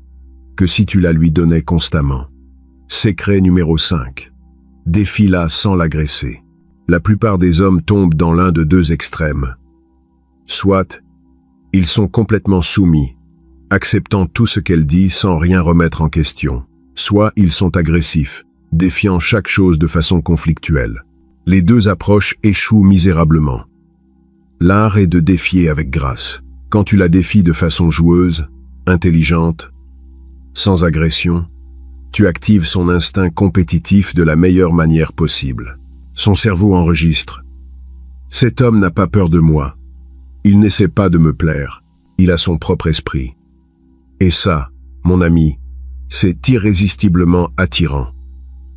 que si tu la lui donnais constamment. Secret numéro 5. Défie-la sans l'agresser. La plupart des hommes tombent dans l'un de deux extrêmes. Soit, ils sont complètement soumis, acceptant tout ce qu'elle dit sans rien remettre en question. Soit ils sont agressifs, défiant chaque chose de façon conflictuelle. Les deux approches échouent misérablement. L'art est de défier avec grâce. Quand tu la défies de façon joueuse, intelligente, sans agression, tu actives son instinct compétitif de la meilleure manière possible. Son cerveau enregistre. Cet homme n'a pas peur de moi. Il n'essaie pas de me plaire. Il a son propre esprit. Et ça, mon ami, c'est irrésistiblement attirant.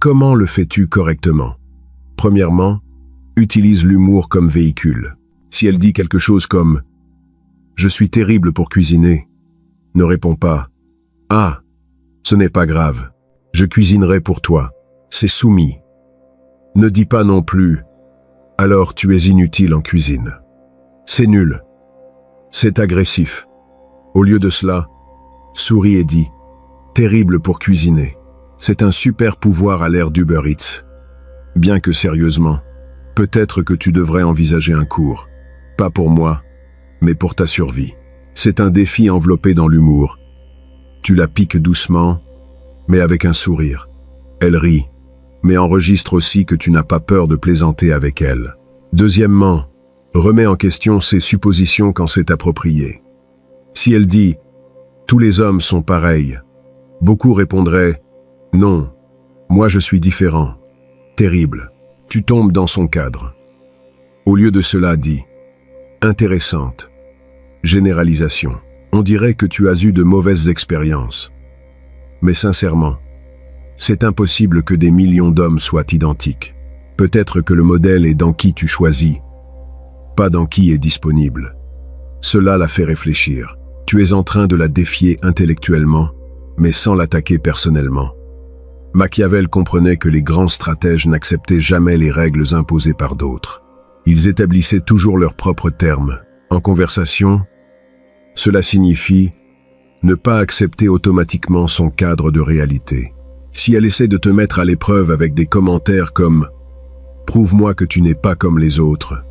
Comment le fais-tu correctement? Premièrement, utilise l'humour comme véhicule. Si elle dit quelque chose comme « Je suis terrible pour cuisiner », ne réponds pas « Ah, ce n'est pas grave, je cuisinerai pour toi », c'est soumis. Ne dis pas non plus « Alors tu es inutile en cuisine ». C'est nul. C'est agressif. Au lieu de cela, souris et dis « Terrible pour cuisiner ». C'est un super pouvoir à l'ère d'Uber Eats. Bien que sérieusement, peut-être que tu devrais envisager un cours. Pas pour moi, mais pour ta survie. C'est un défi enveloppé dans l'humour. Tu la piques doucement, mais avec un sourire. Elle rit, mais enregistre aussi que tu n'as pas peur de plaisanter avec elle. Deuxièmement, remets en question ses suppositions quand c'est approprié. Si elle dit « Tous les hommes sont pareils », beaucoup répondraient « Non, moi je suis différent ». Terrible. Tu tombes dans son cadre. Au lieu de cela, dis « Intéressante. Généralisation. On dirait que tu as eu de mauvaises expériences. Mais sincèrement, c'est impossible que des millions d'hommes soient identiques. Peut-être que le modèle est dans qui tu choisis, pas dans qui est disponible. Cela la fait réfléchir. Tu es en train de la défier intellectuellement, mais sans l'attaquer personnellement. Machiavel comprenait que les grands stratèges n'acceptaient jamais les règles imposées par d'autres. Ils établissaient toujours leurs propres termes. En conversation, cela signifie ne pas accepter automatiquement son cadre de réalité. Si elle essaie de te mettre à l'épreuve avec des commentaires comme « Prouve-moi que tu n'es pas comme les autres »,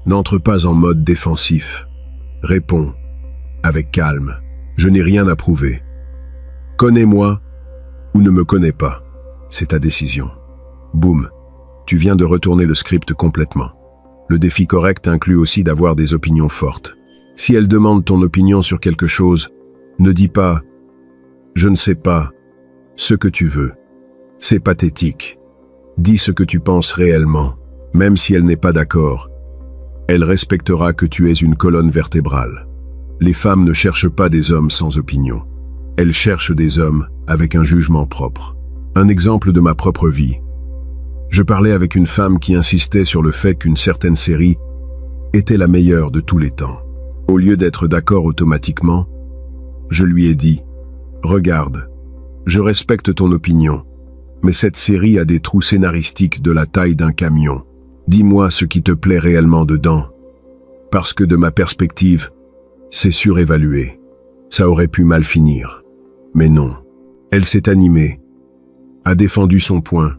n'entre pas en mode défensif. Réponds avec calme. Je n'ai rien à prouver. Connais-moi ou ne me connais pas. C'est ta décision. Boum. Tu viens de retourner le script complètement. Le défi correct inclut aussi d'avoir des opinions fortes. Si elle demande ton opinion sur quelque chose, ne dis pas « Je ne sais pas » ce que tu veux. C'est pathétique. Dis ce que tu penses réellement, même si elle n'est pas d'accord. Elle respectera que tu es une colonne vertébrale. Les femmes ne cherchent pas des hommes sans opinion. Elles cherchent des hommes avec un jugement propre. Un exemple de ma propre vie. Je parlais avec une femme qui insistait sur le fait qu'une certaine série était la meilleure de tous les temps. Au lieu d'être d'accord automatiquement, je lui ai dit « Regarde, je respecte ton opinion, mais cette série a des trous scénaristiques de la taille d'un camion. Dis-moi ce qui te plaît réellement dedans. Parce que de ma perspective, c'est surévalué. Ça aurait pu mal finir. Mais non. Elle s'est animée, a défendu son point.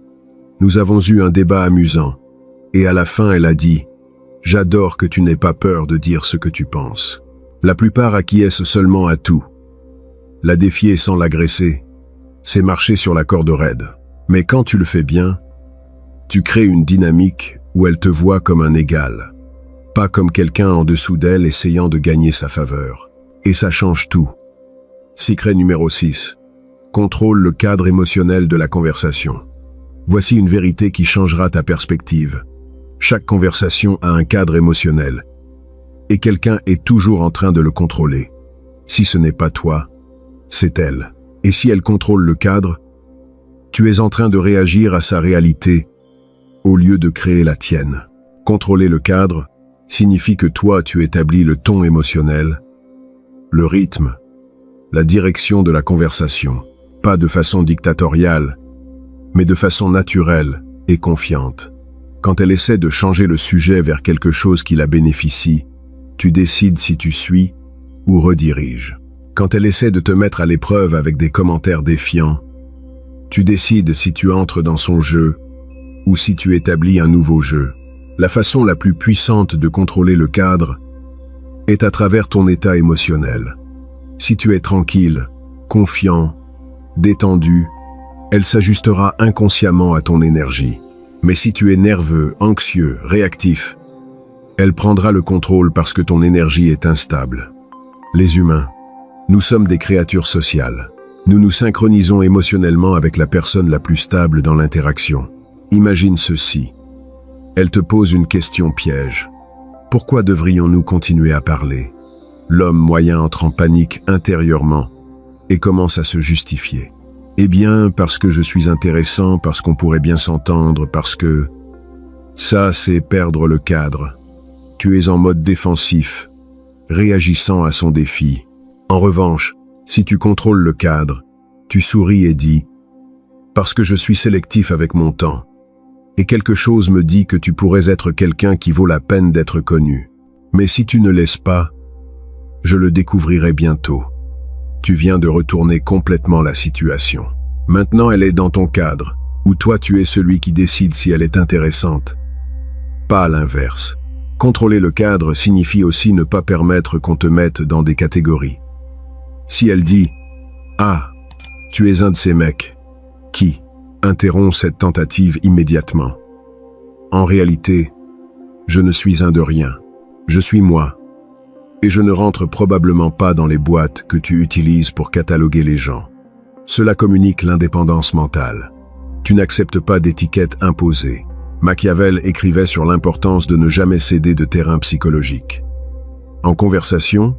Nous avons eu un débat amusant. Et à la fin, elle a dit « J'adore que tu n'aies pas peur de dire ce que tu penses. » La plupart acquiescent seulement à tout. La défier sans l'agresser, c'est marcher sur la corde raide. Mais quand tu le fais bien, tu crées une dynamique où elle te voit comme un égal, pas comme quelqu'un en dessous d'elle essayant de gagner sa faveur. Et ça change tout. Secret numéro 6. Contrôle le cadre émotionnel de la conversation. Voici une vérité qui changera ta perspective. Chaque conversation a un cadre émotionnel, et quelqu'un est toujours en train de le contrôler. Si ce n'est pas toi, c'est elle. Et si elle contrôle le cadre, tu es en train de réagir à sa réalité au lieu de créer la tienne. Contrôler le cadre signifie que toi, tu établis le ton émotionnel, le rythme, la direction de la conversation, pas de façon dictatoriale, mais de façon naturelle et confiante. Quand elle essaie de changer le sujet vers quelque chose qui la bénéficie, tu décides si tu suis ou rediriges. Quand elle essaie de te mettre à l'épreuve avec des commentaires défiants, tu décides si tu entres dans son jeu ou si tu établis un nouveau jeu. La façon la plus puissante de contrôler le cadre est à travers ton état émotionnel. Si tu es tranquille, confiant, détendu, elle s'ajustera inconsciemment à ton énergie. Mais si tu es nerveux, anxieux, réactif, elle prendra le contrôle parce que ton énergie est instable. Les humains, nous sommes des créatures sociales. Nous nous synchronisons émotionnellement avec la personne la plus stable dans l'interaction. Imagine ceci. Elle te pose une question piège. Pourquoi devrions-nous continuer à parler? L'homme moyen entre en panique intérieurement et commence à se justifier. Eh bien, parce que je suis intéressant, parce qu'on pourrait bien s'entendre, parce que... Ça, c'est perdre le cadre. Tu es en mode défensif, réagissant à son défi. En revanche, si tu contrôles le cadre, tu souris et dis « Parce que je suis sélectif avec mon temps. Et quelque chose me dit que tu pourrais être quelqu'un qui vaut la peine d'être connu. Mais si tu ne laisses pas, je le découvrirai bientôt. » Tu viens de retourner complètement la situation. Maintenant, elle est dans ton cadre, où toi tu es celui qui décide si elle est intéressante. Pas à l'inverse. Contrôler le cadre signifie aussi ne pas permettre qu'on te mette dans des catégories. Si elle dit « Ah, tu es un de ces mecs qui interrompt cette tentative immédiatement. En réalité, je ne suis un de rien. Je suis moi. Et je ne rentre probablement pas dans les boîtes que tu utilises pour cataloguer les gens. Cela communique l'indépendance mentale. Tu n'acceptes pas d'étiquettes imposées. Machiavel écrivait sur l'importance de ne jamais céder de terrain psychologique. En conversation,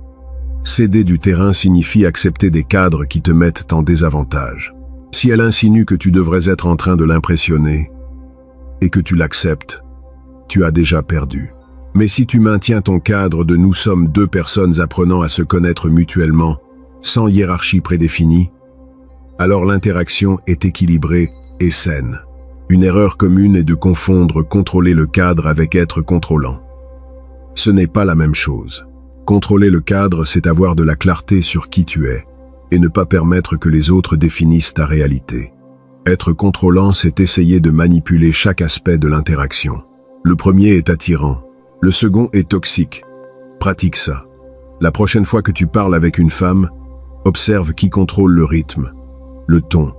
céder du terrain signifie accepter des cadres qui te mettent en désavantage. Si elle insinue que tu devrais être en train de l'impressionner et que tu l'acceptes, tu as déjà perdu. Mais si tu maintiens ton cadre de « nous sommes deux personnes apprenant à se connaître mutuellement » sans hiérarchie prédéfinie, alors l'interaction est équilibrée et saine. Une erreur commune est de confondre contrôler le cadre avec être contrôlant. Ce n'est pas la même chose. Contrôler le cadre, c'est avoir de la clarté sur qui tu es et ne pas permettre que les autres définissent ta réalité. Être contrôlant, c'est essayer de manipuler chaque aspect de l'interaction. Le premier est attirant. Le second est toxique. Pratique ça. La prochaine fois que tu parles avec une femme, observe qui contrôle le rythme, le ton,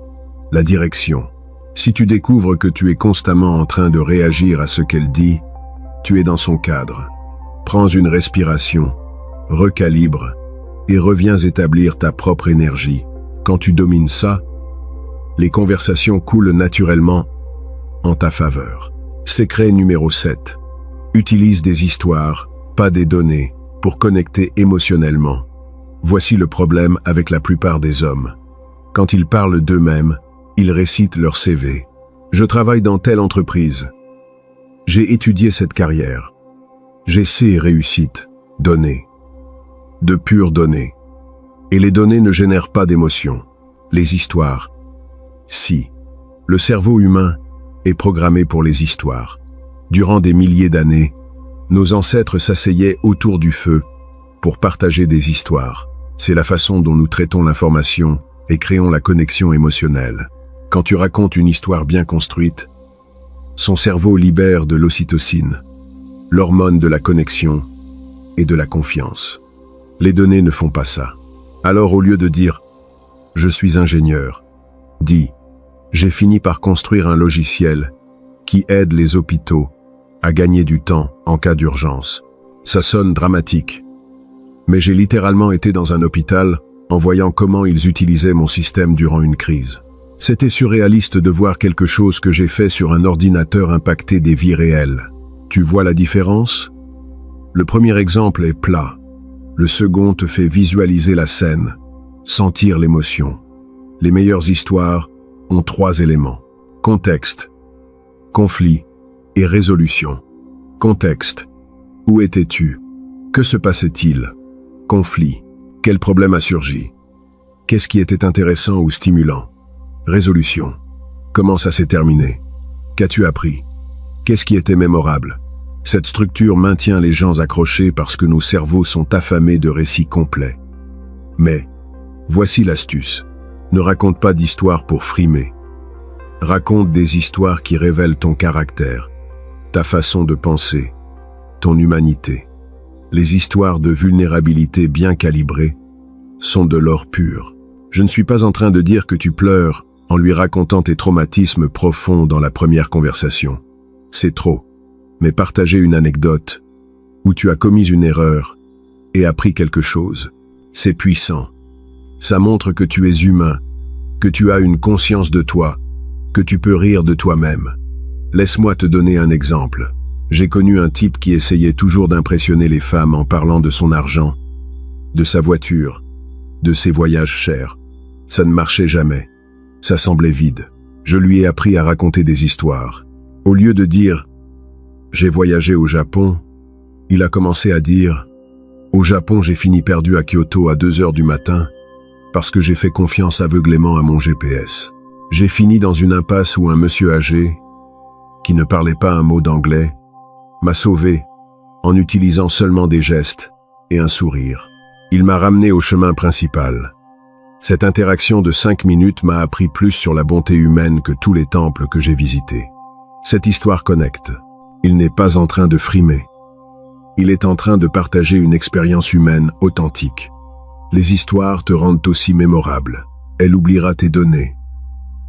la direction. Si tu découvres que tu es constamment en train de réagir à ce qu'elle dit, tu es dans son cadre. Prends une respiration, recalibre et reviens établir ta propre énergie. Quand tu domines ça, les conversations coulent naturellement en ta faveur. Secret numéro 7. Utilise des histoires, pas des données, pour connecter émotionnellement. Voici le problème avec la plupart des hommes. Quand ils parlent d'eux-mêmes, ils récitent leur CV. Je travaille dans telle entreprise. J'ai étudié cette carrière. J'ai ces réussites, données. De pures données. Et les données ne génèrent pas d'émotions. Les histoires. Si. Le cerveau humain est programmé pour les histoires. Durant des milliers d'années, nos ancêtres s'asseyaient autour du feu pour partager des histoires. C'est la façon dont nous traitons l'information et créons la connexion émotionnelle. Quand tu racontes une histoire bien construite, son cerveau libère de l'ocytocine, l'hormone de la connexion et de la confiance. Les données ne font pas ça. Alors au lieu de dire « je suis ingénieur », dis « j'ai fini par construire un logiciel qui aide les hôpitaux à gagner du temps en cas d'urgence ». Ça sonne dramatique, mais j'ai littéralement été dans un hôpital en voyant comment ils utilisaient mon système durant une crise. C'était surréaliste de voir quelque chose que j'ai fait sur un ordinateur impacter des vies réelles. Tu vois la différence? Le premier exemple est plat. Le second te fait visualiser la scène, sentir l'émotion. Les meilleures histoires ont 3 éléments. Contexte, conflit et résolution. Contexte. Où étais-tu? Que se passait-il? Conflit. Quel problème a surgi? Qu'est-ce qui était intéressant ou stimulant? Résolution. Comment ça s'est terminé? Qu'as-tu appris? Qu'est-ce qui était mémorable? Cette structure maintient les gens accrochés parce que nos cerveaux sont affamés de récits complets. Mais, voici l'astuce. Ne raconte pas d'histoires pour frimer. Raconte des histoires qui révèlent ton caractère, ta façon de penser, ton humanité. Les histoires de vulnérabilité bien calibrées sont de l'or pur. Je ne suis pas en train de dire que tu pleures en lui racontant tes traumatismes profonds dans la première conversation. C'est trop. Mais partager une anecdote où tu as commis une erreur et appris quelque chose, c'est puissant. Ça montre que tu es humain, que tu as une conscience de toi, que tu peux rire de toi-même. Laisse-moi te donner un exemple. J'ai connu un type qui essayait toujours d'impressionner les femmes en parlant de son argent, de sa voiture, de ses voyages chers. Ça ne marchait jamais. Ça semblait vide. Je lui ai appris à raconter des histoires. Au lieu de dire « J'ai voyagé au Japon », il a commencé à dire « Au Japon, j'ai fini perdu à Kyoto à 2 heures du matin parce que j'ai fait confiance aveuglément à mon GPS. J'ai fini dans une impasse où un monsieur âgé, qui ne parlait pas un mot d'anglais, m'a sauvé en utilisant seulement des gestes et un sourire. Il m'a ramené au chemin principal. Cette interaction de 5 minutes m'a appris plus sur la bonté humaine que tous les temples que j'ai visités. Cette histoire connecte. Il n'est pas en train de frimer. Il est en train de partager une expérience humaine authentique. Les histoires te rendent aussi mémorable. Elle oubliera tes données.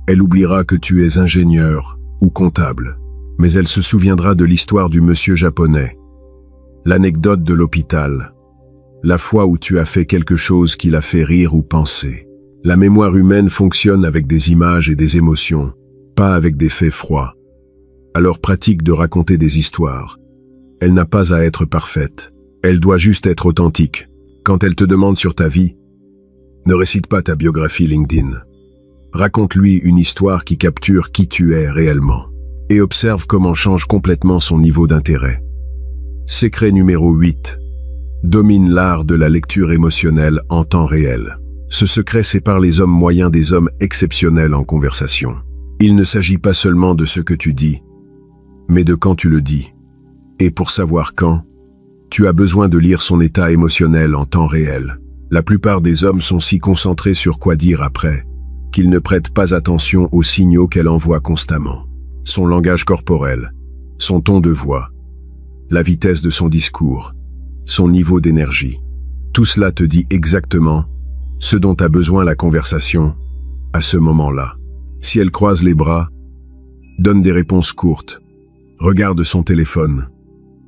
Elle oubliera que tu es ingénieur ou comptable. Mais elle se souviendra de l'histoire du monsieur japonais. L'anecdote de l'hôpital. La fois où tu as fait quelque chose qui l'a fait rire ou penser. La mémoire humaine fonctionne avec des images et des émotions, pas avec des faits froids. Alors pratique de raconter des histoires. Elle n'a pas à être parfaite. Elle doit juste être authentique. Quand elle te demande sur ta vie, ne récite pas ta biographie LinkedIn. Raconte-lui une histoire qui capture qui tu es réellement. Et observe comment change complètement son niveau d'intérêt. Secret numéro 8. Domine l'art de la lecture émotionnelle en temps réel. Ce secret sépare les hommes moyens des hommes exceptionnels en conversation. Il ne s'agit pas seulement de ce que tu dis, mais de quand tu le dis. Et pour savoir quand, tu as besoin de lire son état émotionnel en temps réel. La plupart des hommes sont si concentrés sur quoi dire après, qu'ils ne prêtent pas attention aux signaux qu'elle envoie constamment. Son langage corporel, son ton de voix, la vitesse de son discours, son niveau d'énergie. Tout cela te dit exactement ce dont a besoin la conversation à ce moment-là. Si elle croise les bras, donne des réponses courtes, regarde son téléphone.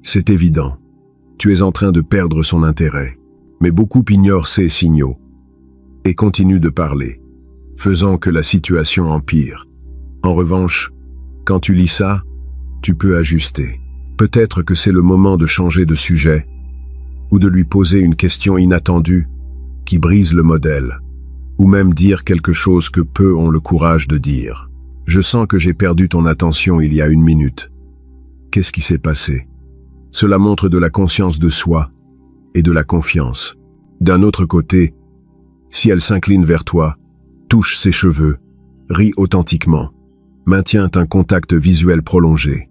C'est évident. Tu es en train de perdre son intérêt. Mais beaucoup ignorent ces signaux et continuent de parler, faisant que la situation empire. En revanche, Quand tu lis ça, tu peux ajuster. Peut-être que c'est le moment de changer de sujet ou de lui poser une question inattendue qui brise le modèle, ou même dire quelque chose que peu ont le courage de dire. Je sens que j'ai perdu ton attention il y a 1 minute. Qu'est-ce qui s'est passé? Cela montre de la conscience de soi et de la confiance. D'un autre côté, si elle s'incline vers toi, touche ses cheveux, rit authentiquement, maintient un contact visuel prolongé,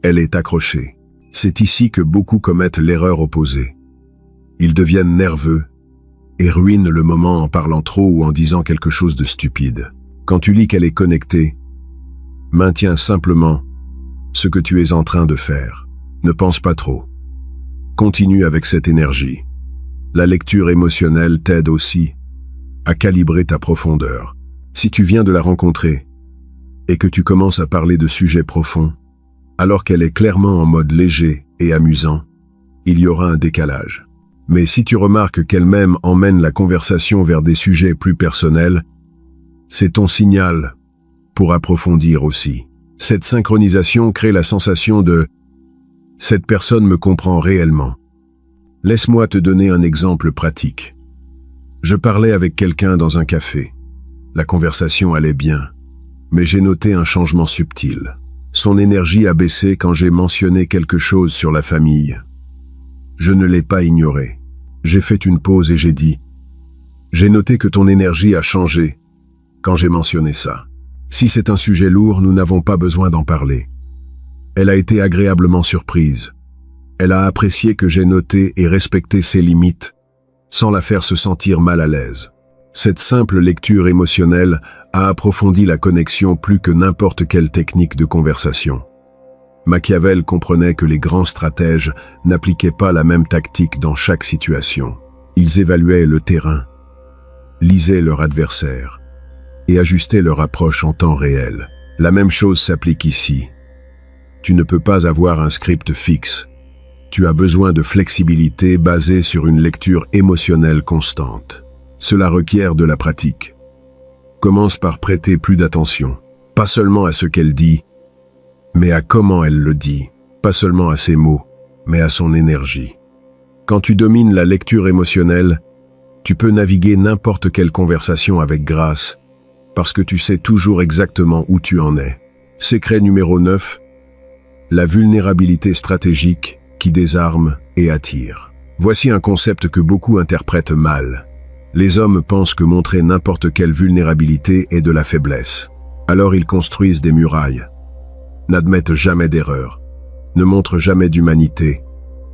elle est accrochée. C'est ici que beaucoup commettent l'erreur opposée. Ils deviennent nerveux et ruinent le moment en parlant trop ou en disant quelque chose de stupide. Quand tu lis qu'elle est connectée, maintiens simplement ce que tu es en train de faire. Ne pense pas trop. Continue avec cette énergie. La lecture émotionnelle t'aide aussi à calibrer ta profondeur. Si tu viens de la rencontrer et que tu commences à parler de sujets profonds, alors qu'elle est clairement en mode léger et amusant, il y aura un décalage. Mais si tu remarques qu'elle-même emmène la conversation vers des sujets plus personnels, c'est ton signal pour approfondir aussi. Cette synchronisation crée la sensation de « cette personne me comprend réellement ». Laisse-moi te donner un exemple pratique. Je parlais avec quelqu'un dans un café. La conversation allait bien, mais j'ai noté un changement subtil. Son énergie a baissé quand j'ai mentionné quelque chose sur la famille. Je ne l'ai pas ignoré. J'ai fait une pause et j'ai dit « J'ai noté que ton énergie a changé quand j'ai mentionné ça. Si c'est un sujet lourd, nous n'avons pas besoin d'en parler. » Elle a été agréablement surprise. Elle a apprécié que j'ai noté et respecté ses limites, sans la faire se sentir mal à l'aise. Cette simple lecture émotionnelle a approfondi la connexion plus que n'importe quelle technique de conversation. Machiavel comprenait que les grands stratèges n'appliquaient pas la même tactique dans chaque situation. Ils évaluaient le terrain, lisaient leur adversaire et ajustaient leur approche en temps réel. La même chose s'applique ici. Tu ne peux pas avoir un script fixe. Tu as besoin de flexibilité basée sur une lecture émotionnelle constante. Cela requiert de la pratique. Commence par prêter plus d'attention, pas seulement à ce qu'elle dit, mais à comment elle le dit, pas seulement à ses mots, mais à son énergie. Quand tu domines la lecture émotionnelle, tu peux naviguer n'importe quelle conversation avec grâce, parce que tu sais toujours exactement où tu en es. Secret numéro 9, la vulnérabilité stratégique qui désarme et attire. Voici un concept que beaucoup interprètent mal. Les hommes pensent que montrer n'importe quelle vulnérabilité est de la faiblesse. Alors ils construisent des murailles, n'admettent jamais d'erreur, ne montrent jamais d'humanité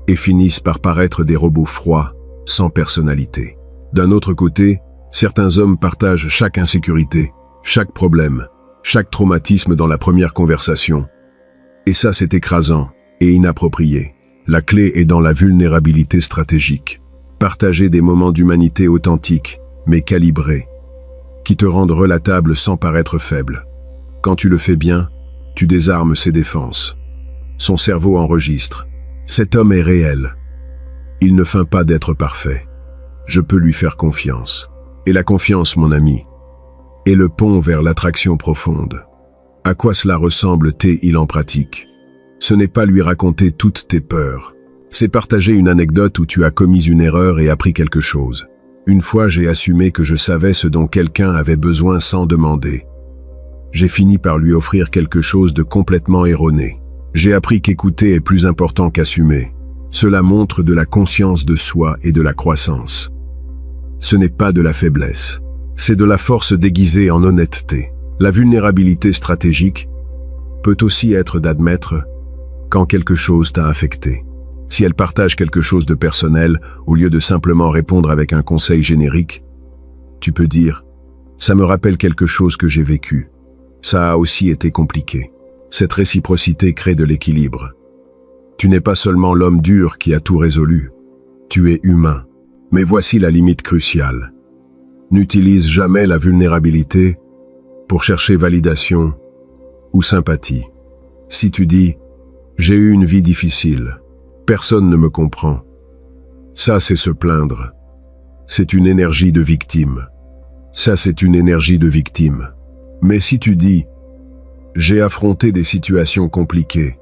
et finissent par paraître des robots froids, sans personnalité. D'un autre côté, certains hommes partagent chaque insécurité, chaque problème, chaque traumatisme dans la première conversation. Et ça, c'est écrasant et inapproprié. La clé est dans la vulnérabilité stratégique. Partager des moments d'humanité authentiques, mais calibrés, qui te rendent relatable sans paraître faible. Quand tu le fais bien, tu désarmes ses défenses. Son cerveau enregistre. Cet homme est réel. Il ne feint pas d'être parfait. Je peux lui faire confiance. Et la confiance, mon ami, est le pont vers l'attraction profonde. À quoi cela ressemble-t-il en pratique? Ce n'est pas lui raconter toutes tes peurs. C'est partager une anecdote où tu as commis une erreur et appris quelque chose. Une fois, j'ai assumé que je savais ce dont quelqu'un avait besoin sans demander. J'ai fini par lui offrir quelque chose de complètement erroné. J'ai appris qu'écouter est plus important qu'assumer. Cela montre de la conscience de soi et de la croissance. Ce n'est pas de la faiblesse. C'est de la force déguisée en honnêteté. La vulnérabilité stratégique peut aussi être d'admettre quand quelque chose t'a affecté. Si elle partage quelque chose de personnel, au lieu de simplement répondre avec un conseil générique, tu peux dire « ça me rappelle quelque chose que j'ai vécu. Ça a aussi été compliqué ». Cette réciprocité crée de l'équilibre. Tu n'es pas seulement l'homme dur qui a tout résolu. Tu es humain. Mais voici la limite cruciale. N'utilise jamais la vulnérabilité pour chercher validation ou sympathie. Si tu dis « j'ai eu une vie difficile », personne ne me comprend. Ça, c'est se plaindre. C'est une énergie de victime. Ça, c'est une énergie de victime. Mais si tu dis « J'ai affronté des situations compliquées,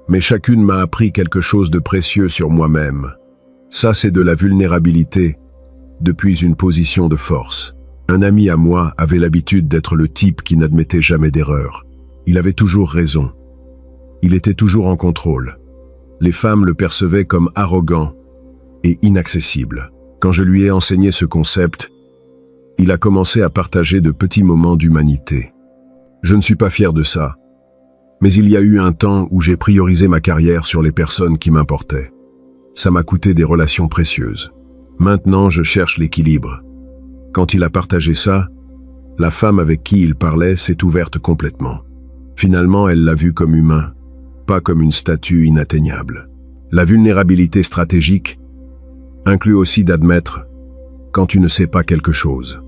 mais chacune m'a appris quelque chose de précieux sur moi-même. Ça, c'est de la vulnérabilité, depuis une position de force. Un ami à moi avait l'habitude d'être le type qui n'admettait jamais d'erreur. Il avait toujours raison. Il était toujours en contrôle. Les femmes le percevaient comme arrogant et inaccessible. Quand je lui ai enseigné ce concept, il a commencé à partager de petits moments d'humanité. Je ne suis pas fier de ça, mais il y a eu un temps où j'ai priorisé ma carrière sur les personnes qui m'importaient. Ça m'a coûté des relations précieuses. Maintenant, je cherche l'équilibre. Quand il a partagé ça, la femme avec qui il parlait s'est ouverte complètement. Finalement, elle l'a vu comme humain, pas comme une statue inatteignable. La vulnérabilité stratégique inclut aussi d'admettre quand tu ne sais pas quelque chose.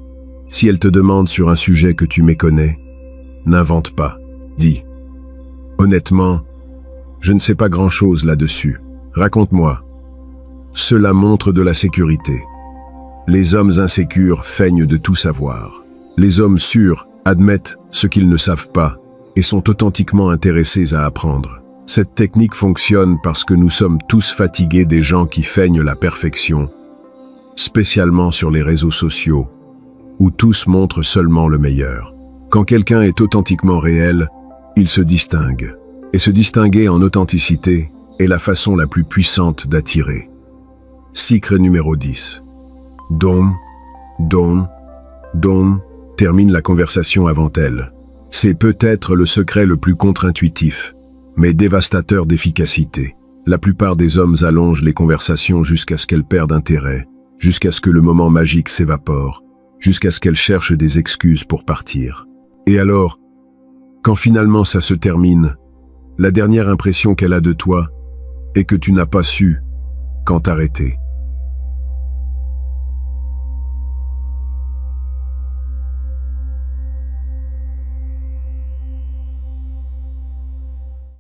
Si elle te demande sur un sujet que tu méconnais, n'invente pas, dis. Honnêtement, je ne sais pas grand-chose là-dessus. Raconte-moi. Cela montre de la sécurité. Les hommes insécures feignent de tout savoir. Les hommes sûrs admettent ce qu'ils ne savent pas et sont authentiquement intéressés à apprendre. Cette technique fonctionne parce que nous sommes tous fatigués des gens qui feignent la perfection, spécialement sur les réseaux sociaux, où tous montrent seulement le meilleur. Quand quelqu'un est authentiquement réel, il se distingue. Et se distinguer en authenticité est la façon la plus puissante d'attirer. Secret numéro 10. Dom termine la conversation avant elle. C'est peut-être le secret le plus contre-intuitif, mais dévastateur d'efficacité. La plupart des hommes allongent les conversations jusqu'à ce qu'elles perdent intérêt, jusqu'à ce que le moment magique s'évapore, jusqu'à ce qu'elles cherchent des excuses pour partir. Et alors, quand finalement ça se termine, la dernière impression qu'elle a de toi est que tu n'as pas su quand t'arrêter.